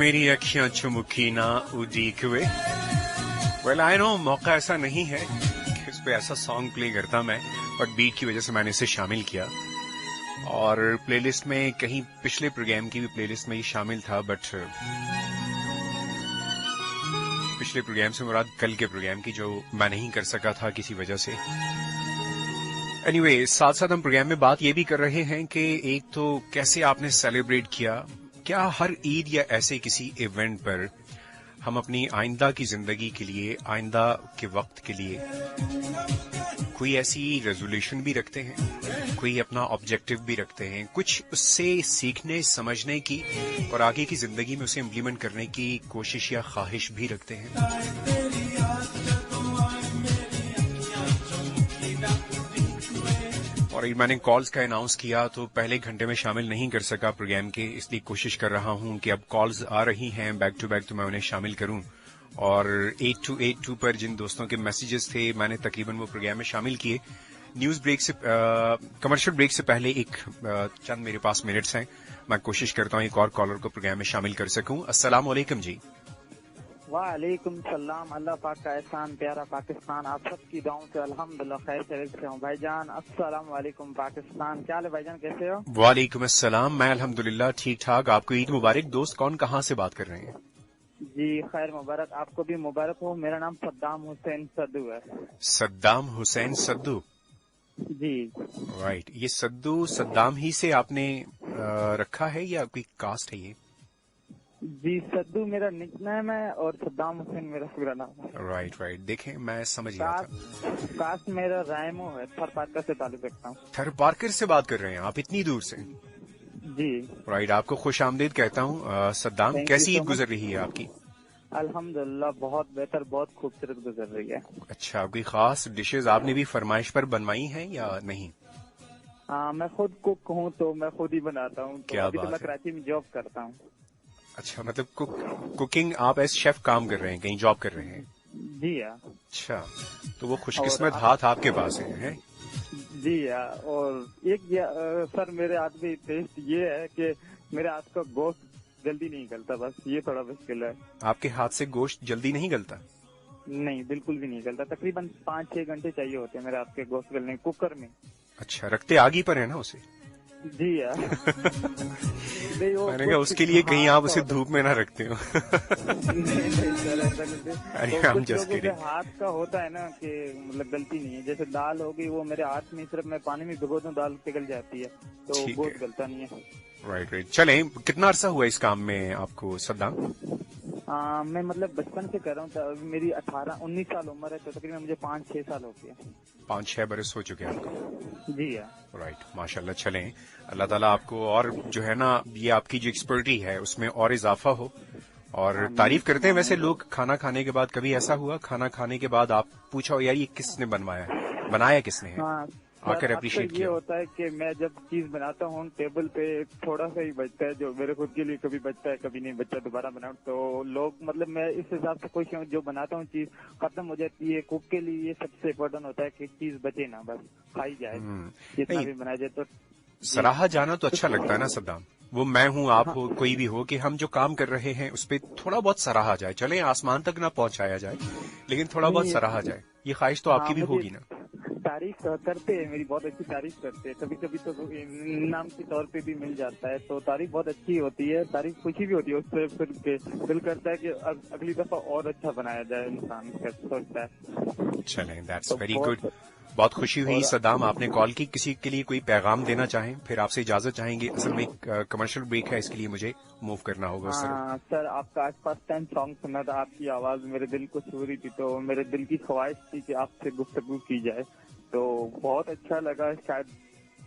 मेरी अखियां चुमुकी ना उदीक हुए। वेल आई नो मौका ऐसा नहीं है कि इस पे ऐसा सॉन्ग प्ले करता मैं, बट बीट की वजह से मैंने इसे शामिल किया और प्लेलिस्ट में कहीं पिछले प्रोग्राम की भी प्लेलिस्ट में ही शामिल था, बट पिछले प्रोग्राम से मुराद कल के प्रोग्राम की, जो मैं नहीं कर सका था किसी वजह से। एनीवे, साथ साथ हम प्रोग्राम में बात ये भी कर रहे हैं कि एक तो कैसे आपने सेलिब्रेट किया, क्या हर ईद या ऐसे किसी इवेंट पर हम अपनी आइंदा की जिंदगी के लिए, आइंदा के वक्त के लिए कोई ऐसी रेजोल्यूशन भी रखते हैं, कोई अपना ऑब्जेक्टिव भी रखते हैं, कुछ उससे सीखने समझने की और आगे की जिंदगी में उसे इम्प्लीमेंट करने की कोशिश या ख्वाहिश भी रखते हैं। और मैंने कॉल्स का अनाउंस किया तो पहले घंटे में शामिल नहीं कर सका प्रोग्राम के, इसलिए कोशिश कर रहा हूं कि अब कॉल्स आ रही हैं बैक टू बैक तो मैं उन्हें शामिल करूं। और 8282 पर जिन दोस्तों के मैसेजेस थे मैंने तकरीबन वो प्रोग्राम में शामिल किए। न्यूज ब्रेक से कमर्शियल ब्रेक से पहले एक चंद मेरे पास मिनट्स हैं, मैं कोशिश करता हूं एक और कॉलर को प्रोग्राम में शामिल कर सकूं। अस्सलाम वालेकुम जी। वालेकुम सलाम। अल्लाह पाक का एहसान, प्यारा पाकिस्तान, आप सबकी दुआओं से अल्हम्दुलिल्लाह खैर से हूँ। भाईजान अस्सलाम वालेकुम पाकिस्तान, क्या हाल है भाईजान, कैसे हो? वालेकुम अस्सलाम, मैं अल्हम्दुलिल्लाह ठीक ठाक। आपको ईद मुबारक। दोस्त कौन कहाँ से बात कर रहे हैं? जी खैर मुबारक, आपको भी मुबारक हो। मेरा नाम सद्दाम हुसैन सद्दू है। सद्दाम हुसैन सद्दू? जी राइट। ये सद्दू सद्दाम ही से आपने रखा है या कोई कास्ट है ये? जी सद्दू मेरा निकनेम है और सद्दाम हुसैन मेरा पूरा नाम है। राइट राइट, देखें मैं समझ गया था। कास्ट मेरा रायमो है, थर पार्कर से ताल्लुक रखता हूँ। थर पार्कर से बात कर रहे हैं आप इतनी दूर से? जी राइट, आपको खुश आमदीद कहता हूँ सद्दाम। कैसी ईद गुजर रही है आपकी? अल्हम्दुलिल्लाह बहुत बेहतर, बहुत खूबसूरत गुजर रही है। अच्छा, कोई खास डिशेज आपने भी फरमाइश पर बनवाई हैं या नहीं? मैं खुद कुक हूँ तो मैं खुद ही बनाता हूँ। क्या अभी तो बात मैं है। कराची में जॉब करता हूँ। अच्छा, मतलब कुकिंग आप एज शेफ काम कर रहे हैं, कहीं जॉब कर रहे हैं? जी हाँ। अच्छा, तो वो खुशकिस्मत हाथ आपके पास है? जी हाँ। और एक सर मेरे हाथ में टेस्ट ये है कि मेरे हाथ का गोश्त जल्दी नहीं गलता, बस ये थोड़ा मुश्किल है। आपके हाथ से गोश्त जल्दी नहीं गलता? नहीं, बिल्कुल भी नहीं गलता। तकरीबन 5-6 घंटे चाहिए होते हैं मेरे हाथ के गोश्त गलने कुकर में। अच्छा, रखते आग ही पर है ना उसे? जी यार। मैंने कहा उसके लिए कहीं आप उसे धूप में ना रखते हो। अरे हम जस्ट किडिंग। हाथ का होता है ना कि मतलब गलती नहीं है। जैसे दाल हो गई, वो मेरे हाथ में सिर्फ मैं पानी में भिगो दूं, दाल पिघल जाती है, तो बहुत गलता नहीं है। Right right. चलें, कितना अरसा हुआ इस काम में आपको सद्दाम? मैं मतलब बचपन से कर रहा हूँ, तो मेरी 18-19 साल उम्र है, तो तकरीबन मुझे 5-6 साल हो गए। 5-6 बरस हो चुके हैं आपको? जी हाँ। राइट, माशाल्लाह। चलें, अल्लाह ताला आपको और जो है ना ये आपकी जो एक्सपर्टी है उसमें और इजाफा हो। और तारीफ करते हैं वैसे लोग खाना खाने के बाद। कभी ऐसा हुआ खाना खाने के बाद आप पूछा हो यार ये किसने बनाया किसने है? आकर अप्रिशिएट ये किया? होता है कि मैं जब चीज बनाता हूँ टेबल पे थोड़ा सा ही बचता है, जो मेरे खुद के लिए कभी बचता है कभी नहीं बचता, दोबारा बनाऊं तो लोग मतलब मैं इस हिसाब से खुश हूँ। जो बनाता हूँ चीज खत्म हो जाती है, कुक के लिए ये सबसे इम्पोर्टेंट होता है कि चीज बचे ना, बस खाई जाए, जितना भी बनाया जाए। तो सराहा जाना तो अच्छा लगता है ना सद्दाम? वो मैं हूँ, आप हो, कोई भी हो, कि हम जो काम कर रहे हैं उस पर थोड़ा बहुत सराहा जाए। चले आसमान तक ना पहुंचाया जाए, लेकिन थोड़ा बहुत सराहा जाए। ये ख्वाहिश तो आपकी भी होगी ना? तारीफ करते हैं, मेरी बहुत अच्छी तारीफ करते हैं। कभी कभी तो इनाम के तौर पे भी मिल जाता है, तो तारीफ बहुत अच्छी होती है। तारीफ खुशी भी होती है उससे, फिर के दिल करता है कि अगली दफा और अच्छा बनाया जाए, इंसान सोचता है। चलें, दैट्स वेरी गुड। बहुत खुशी हुई सद्दाम आपने कॉल की। किसी के लिए कोई पैगाम देना चाहें फिर आपसे इजाजत चाहेंगे? असल में कमर्शियल ब्रेक है, इसके लिए मुझे मूव करना होगा। सर आपका आज फर्स्ट टाइम सॉन्ग सुना था, आपकी आवाज मेरे दिल को छू रही थी, तो मेरे दिल की ख्वाहिश थी कि आपसे गुफ्तगू की जाए, तो बहुत अच्छा लगा। शायद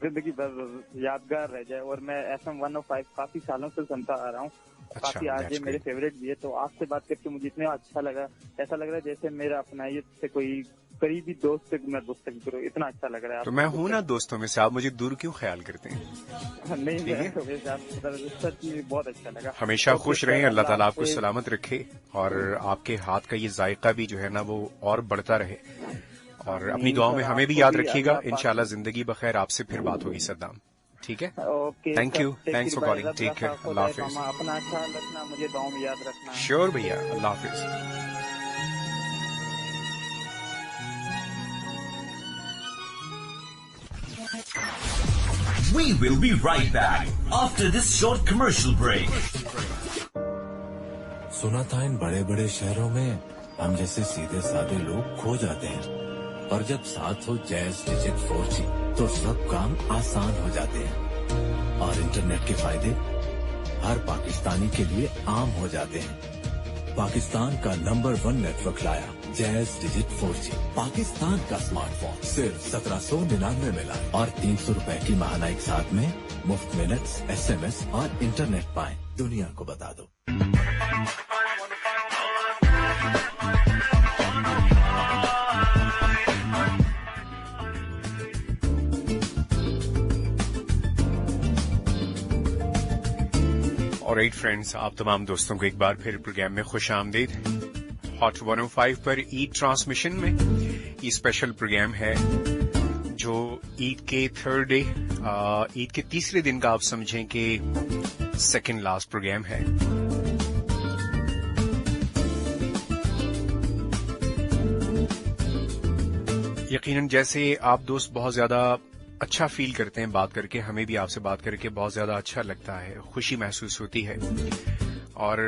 जिंदगी भर यादगार रह जाए। और मैं FM 105 काफी सालों से सुनता आ रहा हूँ, काफी आज मेरे फेवरेट भी है। तो आपसे बात करके मुझे इतना अच्छा लगा, ऐसा लग रहा है जैसे मेरा अपना से कोई करीबी दोस्त से मैं गुफ्तगू करूं, इतना अच्छा लग रहा है। तो मैं हूं ना दोस्तों में से, आप मुझे दूर क्यों ख्याल करते हैं? नहीं, सच बहुत अच्छा लगा। हमेशा खुश रहें, अल्लाह ताला आपको सलामत रखे और आपके हाथ का ये जायका भी जो है ना वो और बढ़ता रहे। और अपनी दुआओं में हमें भी याद रखिएगा। इंशाल्लाह जिंदगी बखैर आपसे फिर बात होगी सद्दाम। ठीक है? Okay thank you, thanks for calling, take care, Allah हाफिज। अपना ख्याल रखना, मुझे दुआ में याद रखना। श्योर भैया, अल्लाह हाफिज। We will be right back after this short commercial break. सुना था इन बड़े बड़े शहरों में हम जैसे सीधे साधे लोग खो जाते हैं, और जब साथ हो जैज डिजिट 4G तो सब काम आसान हो जाते हैं और इंटरनेट के फायदे हर पाकिस्तानी के लिए आम हो जाते हैं। पाकिस्तान का नंबर 1 नेटवर्क लाया जैज डिजिट 4G। पाकिस्तान का स्मार्टफोन सिर्फ 1799 में लाया और 300 रुपए की माहाना एक साथ में मुफ्त मिनट्स, SMS और इंटरनेट पाएं। दुनिया को बता दो। ऑलराइट फ्रेंड्स, आप तमाम दोस्तों को एक बार फिर प्रोग्राम में खुश आमदीद। हॉट 105 पर ईद ट्रांसमिशन में ये स्पेशल प्रोग्राम है जो ईद के थर्ड डे, ईद के तीसरे दिन का आप समझें कि सेकंड लास्ट प्रोग्राम है। यकीनन जैसे आप दोस्त बहुत ज्यादा अच्छा फील करते हैं बात करके, हमें भी आपसे बात करके बहुत ज्यादा अच्छा लगता है, खुशी महसूस होती है। और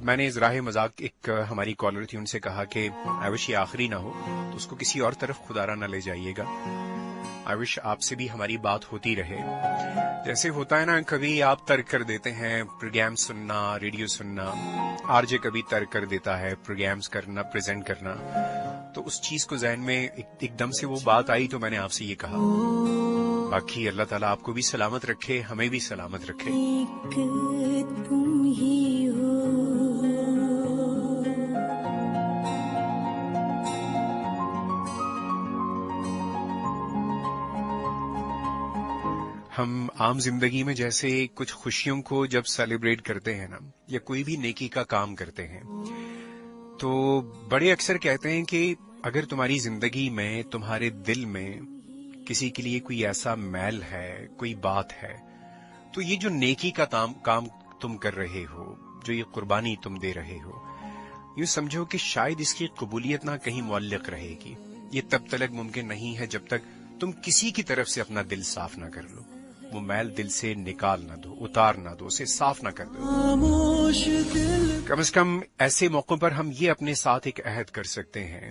मैंने इस राह मजाक एक हमारी कॉलर थी, उनसे कहा कि आई विश ये आखिरी ना हो तो उसको किसी और तरफ खुदारा ना ले जाइएगा। आई विश आपसे भी हमारी बात होती रहे। जैसे होता है ना, कभी आप तर्क कर देते हैं प्रोग्राम सुनना, रेडियो सुनना, आरजे कभी तर्क कर देता है प्रोग्राम्स करना, प्रेजेंट करना, तो उस चीज को ज़हन में एकदम से वो बात आई तो मैंने आपसे ये कहा। बाकी अल्लाह ताला आपको भी सलामत रखे, हमें भी सलामत रखे। तुम ही हो। हम आम जिंदगी में जैसे कुछ खुशियों को जब सेलिब्रेट करते हैं ना, या कोई भी नेकी का काम करते हैं, तो बड़े अक्सर कहते हैं कि अगर तुम्हारी जिंदगी में, तुम्हारे दिल में किसी के लिए कोई ऐसा मैल है, कोई बात है, तो ये जो नेकी का काम तुम कर रहे हो, जो ये कुर्बानी तुम दे रहे हो, यूं समझो कि शायद इसकी कबूलियत ना कहीं मुअल्लिक रहेगी। ये तब तक मुमकिन नहीं है जब तक तुम किसी की तरफ से अपना दिल साफ ना कर लो, वो मैल दिल से निकाल ना दो, उतार ना दो, उसे साफ ना कर दो। कम से कम ऐसे मौकों पर हम ये अपने साथ एक अहद कर सकते हैं,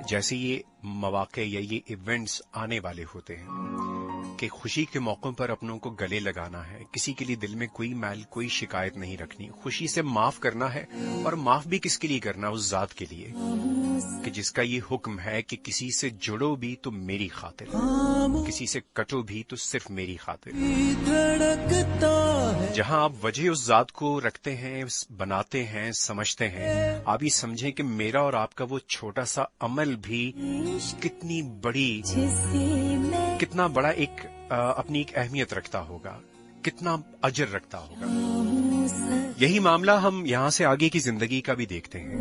जैसे ये मौके या ये इवेंट्स आने वाले होते हैं, कि खुशी के मौकों पर अपनों को गले लगाना है, किसी के लिए दिल में कोई मैल, कोई शिकायत नहीं रखनी, खुशी से माफ करना है। और माफ भी किसके लिए करना? उस जात के लिए कि जिसका ये हुक्म है कि किसी से जुड़ो भी तो मेरी खातिर, किसी से कटो भी तो सिर्फ मेरी खातिर। जहां आप वजह उस जात को रखते हैं, बनाते हैं, समझते हैं, आप ये समझें कि मेरा और आपका वो छोटा सा अमल भी कितना बड़ा एक अपनी एक अहमियत रखता होगा, कितना अजर रखता होगा। यही मामला हम यहाँ से आगे की जिंदगी का भी देखते हैं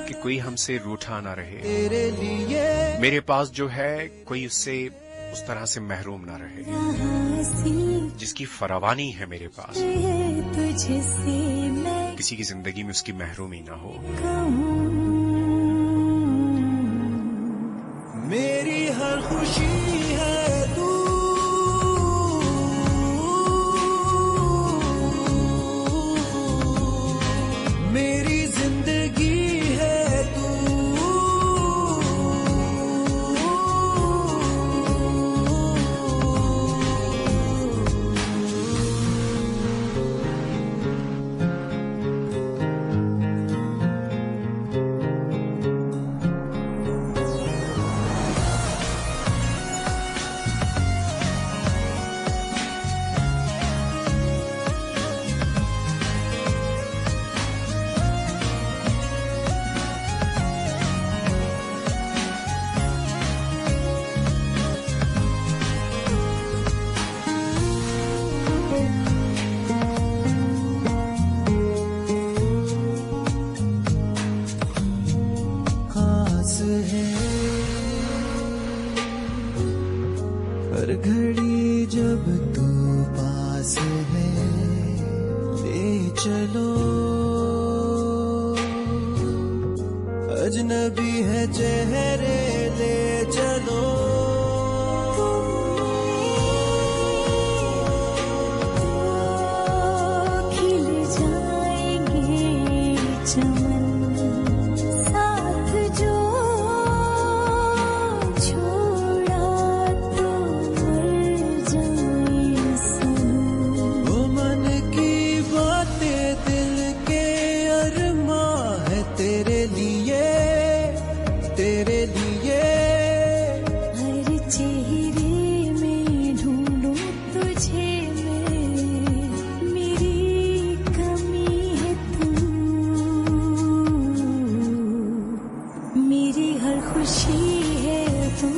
कि कोई हमसे रूठा ना रहे, मेरे पास जो है कोई उससे उस तरह से महरूम ना रहे, जिसकी फरावानी है मेरे पास, किसी की जिंदगी में उसकी महरूमी ना हो। मेरी हर खुशी है तू, मेरी जिंदगी है तू, हर घड़ी जब तू पास है ले चलो, अजनबी है चेहरे ले चलो, खिल जाएंगे चमन साथ जो छोड़ा तो मर जाए सनम। वो मन की बातें दिल के अरमां है तेरे लिए, तेरे लिए। हर चेहरे में ढूंढूं तुझे मैं, मेरी कमी है तू, मेरी हर खुशी है तू।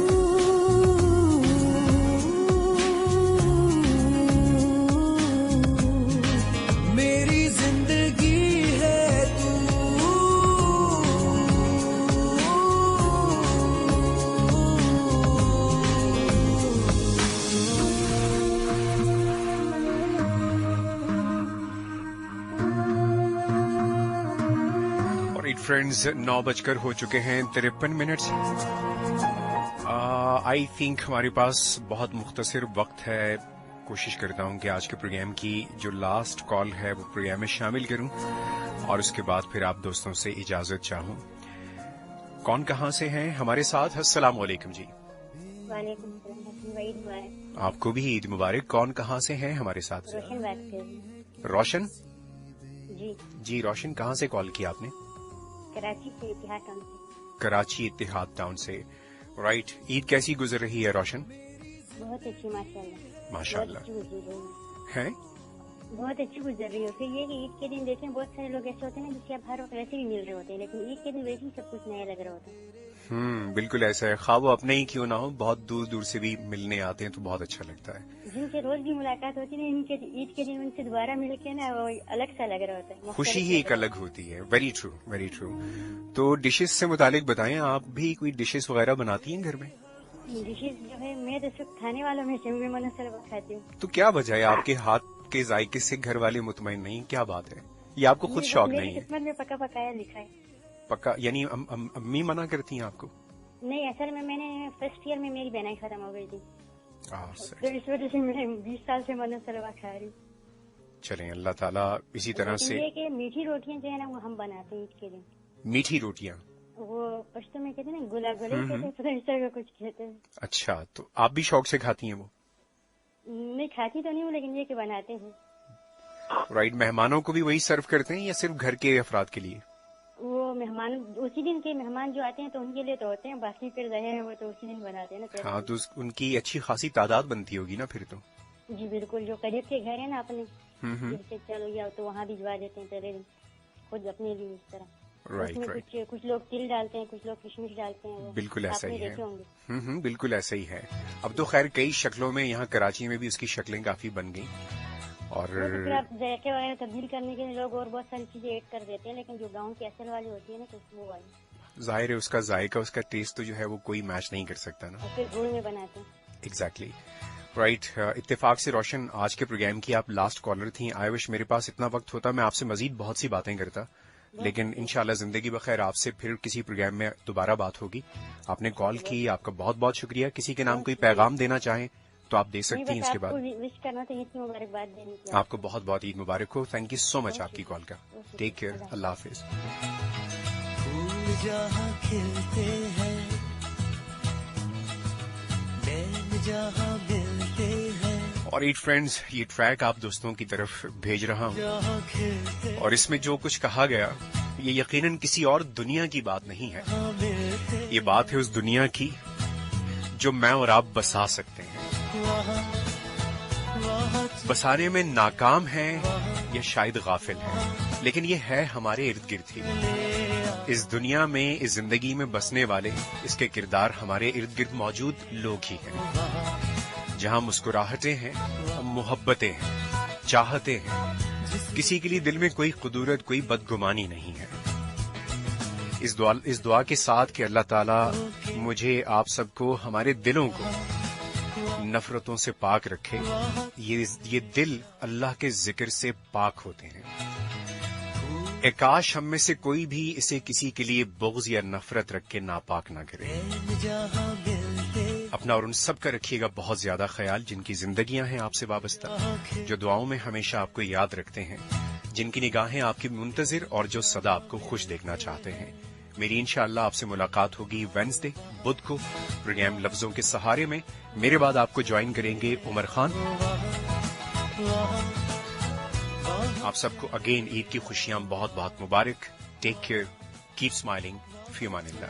मेरी जिंदगी है तू, और इट फ्रेंड्स 9 हो चुके हैं 53 आई थिंक हमारे पास बहुत मुख्तसर वक्त है। कोशिश करता हूं कि आज के प्रोग्राम की जो लास्ट कॉल है वो प्रोग्राम में शामिल करूं और उसके बाद फिर आप दोस्तों से इजाजत चाहूं। कौन कहां से हैं हमारे साथ? अस्सलाम वालेकुम जी। वालेकुम सलाम, ईद मुबारक। आपको भी ईद मुबारक। कौन कहां से हैं हमारे साथ? रोशन बात कर रही हूँ। रोशन जी जी। रोशन कहां से कॉल किया आपने? कराची से, इतिहाद टाउन से। कराची इत्तेहाद टाउन से। राइट। ईद कैसी गुजर रही है रोशन? बहुत अच्छी माशाल्लाह। माशाल्लाह। बहुत अच्छी गुजर रही है। हैं? बहुत अच्छी गुजर रही है। फिर ये कि ईद के दिन देखें बहुत सारे लोग ऐसे होते हैं ना जिससे आप हर वक्त वैसे भी मिल रहे होते हैं, लेकिन ईद के दिन वैसे ही सब कुछ नया लग रहा होता है। बिल्कुल ऐसा है। खा वो अपने ही क्यों ना हो, बहुत दूर दूर से भी मिलने आते हैं तो बहुत अच्छा लगता है। जिनसे रोज भी मुलाकात होती है इनके ईद के दिन उनसे दोबारा मिलके ना वो अलग सा लग रहा होता है। खुशी ही एक अलग होती है। Very true, very true. तो डिशेस से मुतालिक बताएं, आप भी कोई डिशेस वगैरह बनाती हैं घर में? डिशेज जो है मैं तो सिर्फ खाने वालों में से मैं मनसर खाती हूँ। तो क्या वजह है आपके हाथ के जायके से घर वाले मुतमईन नहीं? क्या बात है? ये आपको खुद शौक नहीं है? किस्मत में पका पकाया लिखा है। पक्का यानी अम्मी मना करती हैं आपको? नहीं, असल में मैंने फर्स्ट ईयर में मेरी बहनाई खत्म हो गई थी, सही। तो इस वजह से मैं 20 साल से मन सलवा खा रही। चलें, अल्लाह ताला इसी तरह से। ये कि मीठी रोटियां जो है ना वो हम बनाते हैं ईद के दिन। मीठी रोटियां? वो पश्तो में कहते हैं ना गुला गुले कहते हैं, पता नहीं इस तरह का कुछ कहते हैं। अच्छा, तो आप भी शौक से खाती हैं वो? नहीं खाती तो नहीं हूँ, लेकिन ये कि बनाते हैं। राइट। मेहमानों को भी वही सर्व करते हैं या सिर्फ घर के अफराद के लिए? वो मेहमान उसी दिन के मेहमान जो आते हैं तो उनके लिए तो होते हैं, बाकी फिर रहे हैं वो तो उसी दिन बनाते हैं ना। हाँ, तो उनकी अच्छी खासी तादाद बनती होगी ना फिर तो। जी बिल्कुल, जो करीब के घर है ना अपने, जिससे चलो या तो वहाँ भिजवा देते हैं पहले दिन खुद अपने लिए इस तरह। Right right. कुछ लोग तिल डालते हैं, कुछ लोग किशमिश डालते हैं। बिल्कुल ऐसा ही है। होंगे। बिल्कुल ऐसा ही है। अब तो खैर कई शक्लों में यहाँ कराची में भी उसकी शक्लें काफी बन गई और तो फिर आप जायके वगैरह तब्दील करने के लिए लोग और बहुत सारी चीजें ऐड कर देते हैं, लेकिन जो गांव की असल वाली होती है ना तो वो वाली जाहिर है उसका जायका, उसका टेस्ट तो जो है वो कोई मैच नहीं कर सकता ना। और फिर गुड़ में बनाते हैं। Exactly right. इत्तेफाक से रोशन आज के प्रोग्राम की आप लास्ट कॉलर थी। आई विश मेरे पास इतना वक्त होता, मैं आपसे मजीद बहुत सी बातें करता, लेकिन इंशाल्लाह जिंदगी बखैर आपसे फिर किसी प्रोग्राम में दोबारा बात होगी। आपने कॉल की, आपका बहुत बहुत शुक्रिया। किसी के नाम कोई पैगाम देना चाहें तो आप दे सकती हैं इसके बाद। विश करना तो ईद की मुबारकबाद देनी चाहिए। आपको बहुत बहुत ईद मुबारक हो। थैंक यू सो मच आपकी कॉल का। टेक केयर, अल्लाह हाफिज। फूल जहाँ खिलते हैं, नैन जहाँ मिलते हैं। और ईट फ्रेंड्स, ये ट्रैक आप दोस्तों की तरफ भेज रहा हूँ और इसमें जो कुछ कहा गया ये यकीनन किसी और दुनिया की बात नहीं है। ये बात है उस दुनिया की जो मैं और आप बसा सकते हैं। बसाने में नाकाम है या शायद गाफिल है, लेकिन ये है हमारे इर्द गिर्द ही। इस दुनिया में, इस जिंदगी में बसने वाले इसके किरदार हमारे इर्द गिर्द मौजूद लोग ही हैं। जहां मुस्कुराहटें हैं, मोहब्बतें हैं, चाहते हैं, किसी के लिए दिल में कोई कुदूरत, कोई बदगुमानी नहीं है। इस दुआ के साथ कि अल्लाह ताला मुझे, आप सबको, हमारे दिलों को नफरतों से पाक रखे। ये दिल अल्लाह के जिक्र से पाक होते हैं। काश हम में से कोई भी इसे किसी के लिए बुग़्ज़ या नफरत रख के नापाक ना करे। अपना और उन सब का रखिएगा बहुत ज्यादा ख्याल, जिनकी जिंदगियां हैं आपसे वाबस्ता, जो दुआओं में हमेशा आपको याद रखते हैं, जिनकी निगाहें आपकी मुंतजिर और जो सदा आपको खुश देखना चाहते हैं। मेरी इंशाअल्लाह आपसे मुलाकात होगी वेडनेसडे बुध को प्रोग्राम लफ्जों के सहारे में। मेरे बाद आपको ज्वाइन करेंगे उमर खान। आप सबको अगेन ईद की खुशियां बहुत बहुत मुबारक। टेक केयर, कीप स्माइलिंग, फी अमानिल्लाह।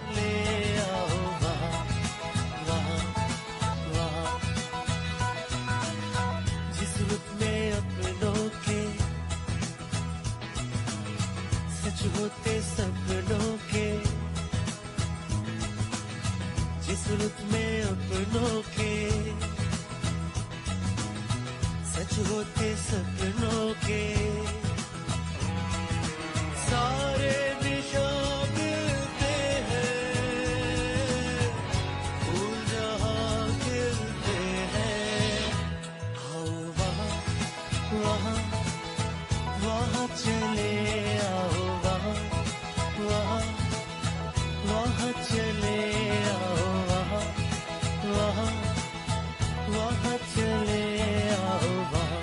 होते सपनों के, जिस रुत में अपनों के, सच होते सपनों के, सारे निशान मिलते हैं, फूल जहाँ खिलते हैं। आओ वहाँ वहाँ वहाँ चले आओ, वहाँ चले आओ, वहाँ चले आओ, वहाँ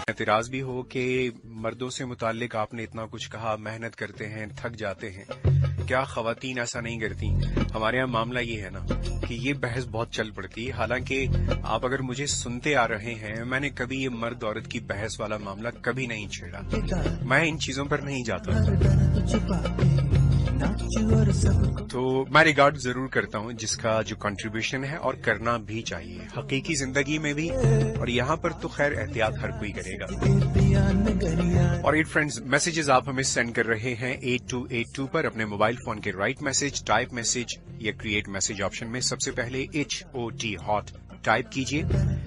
एतराज भी हो कि मर्दों से मुताल्लिक आपने इतना कुछ कहा, मेहनत करते हैं, थक जाते हैं, क्या ख़वातीन ऐसा नहीं करती? हमारे यहाँ मामला ये है ना कि ये बहस बहुत चल पड़ती है। हालांकि आप अगर मुझे सुनते आ रहे हैं, मैंने कभी ये मर्द औरत की बहस वाला मामला कभी नहीं छेड़ा। मैं इन चीजों पर नहीं जाता। तो मैं रिगार्ड जरूर करता हूँ जिसका जो कंट्रीब्यूशन है, और करना भी चाहिए हकीकी जिंदगी में भी, और यहाँ पर तो खैर एहतियात हर कोई करेगा। और 8 फ्रेंड्स, मैसेजेस आप हमें सेंड कर रहे हैं 8282 पर अपने मोबाइल फोन के राइट मैसेज, टाइप मैसेज या क्रिएट मैसेज ऑप्शन में सबसे पहले HOT हॉट टाइप कीजिए,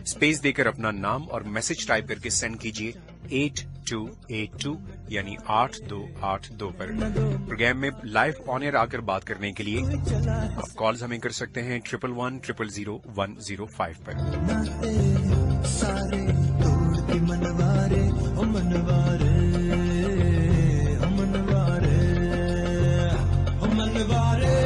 स्पेस देकर अपना नाम और मैसेज टाइप करके सेंड कीजिए 8282 यानी 8282 पर। प्रोग्राम में लाइव ऑन एयर आकर बात करने के लिए आप कॉल्स हमें कर सकते हैं 11100105 पर। सारे तोड़ के मनवारे, ओ मनवारे, ओ मनवारे, ओ मनवारे।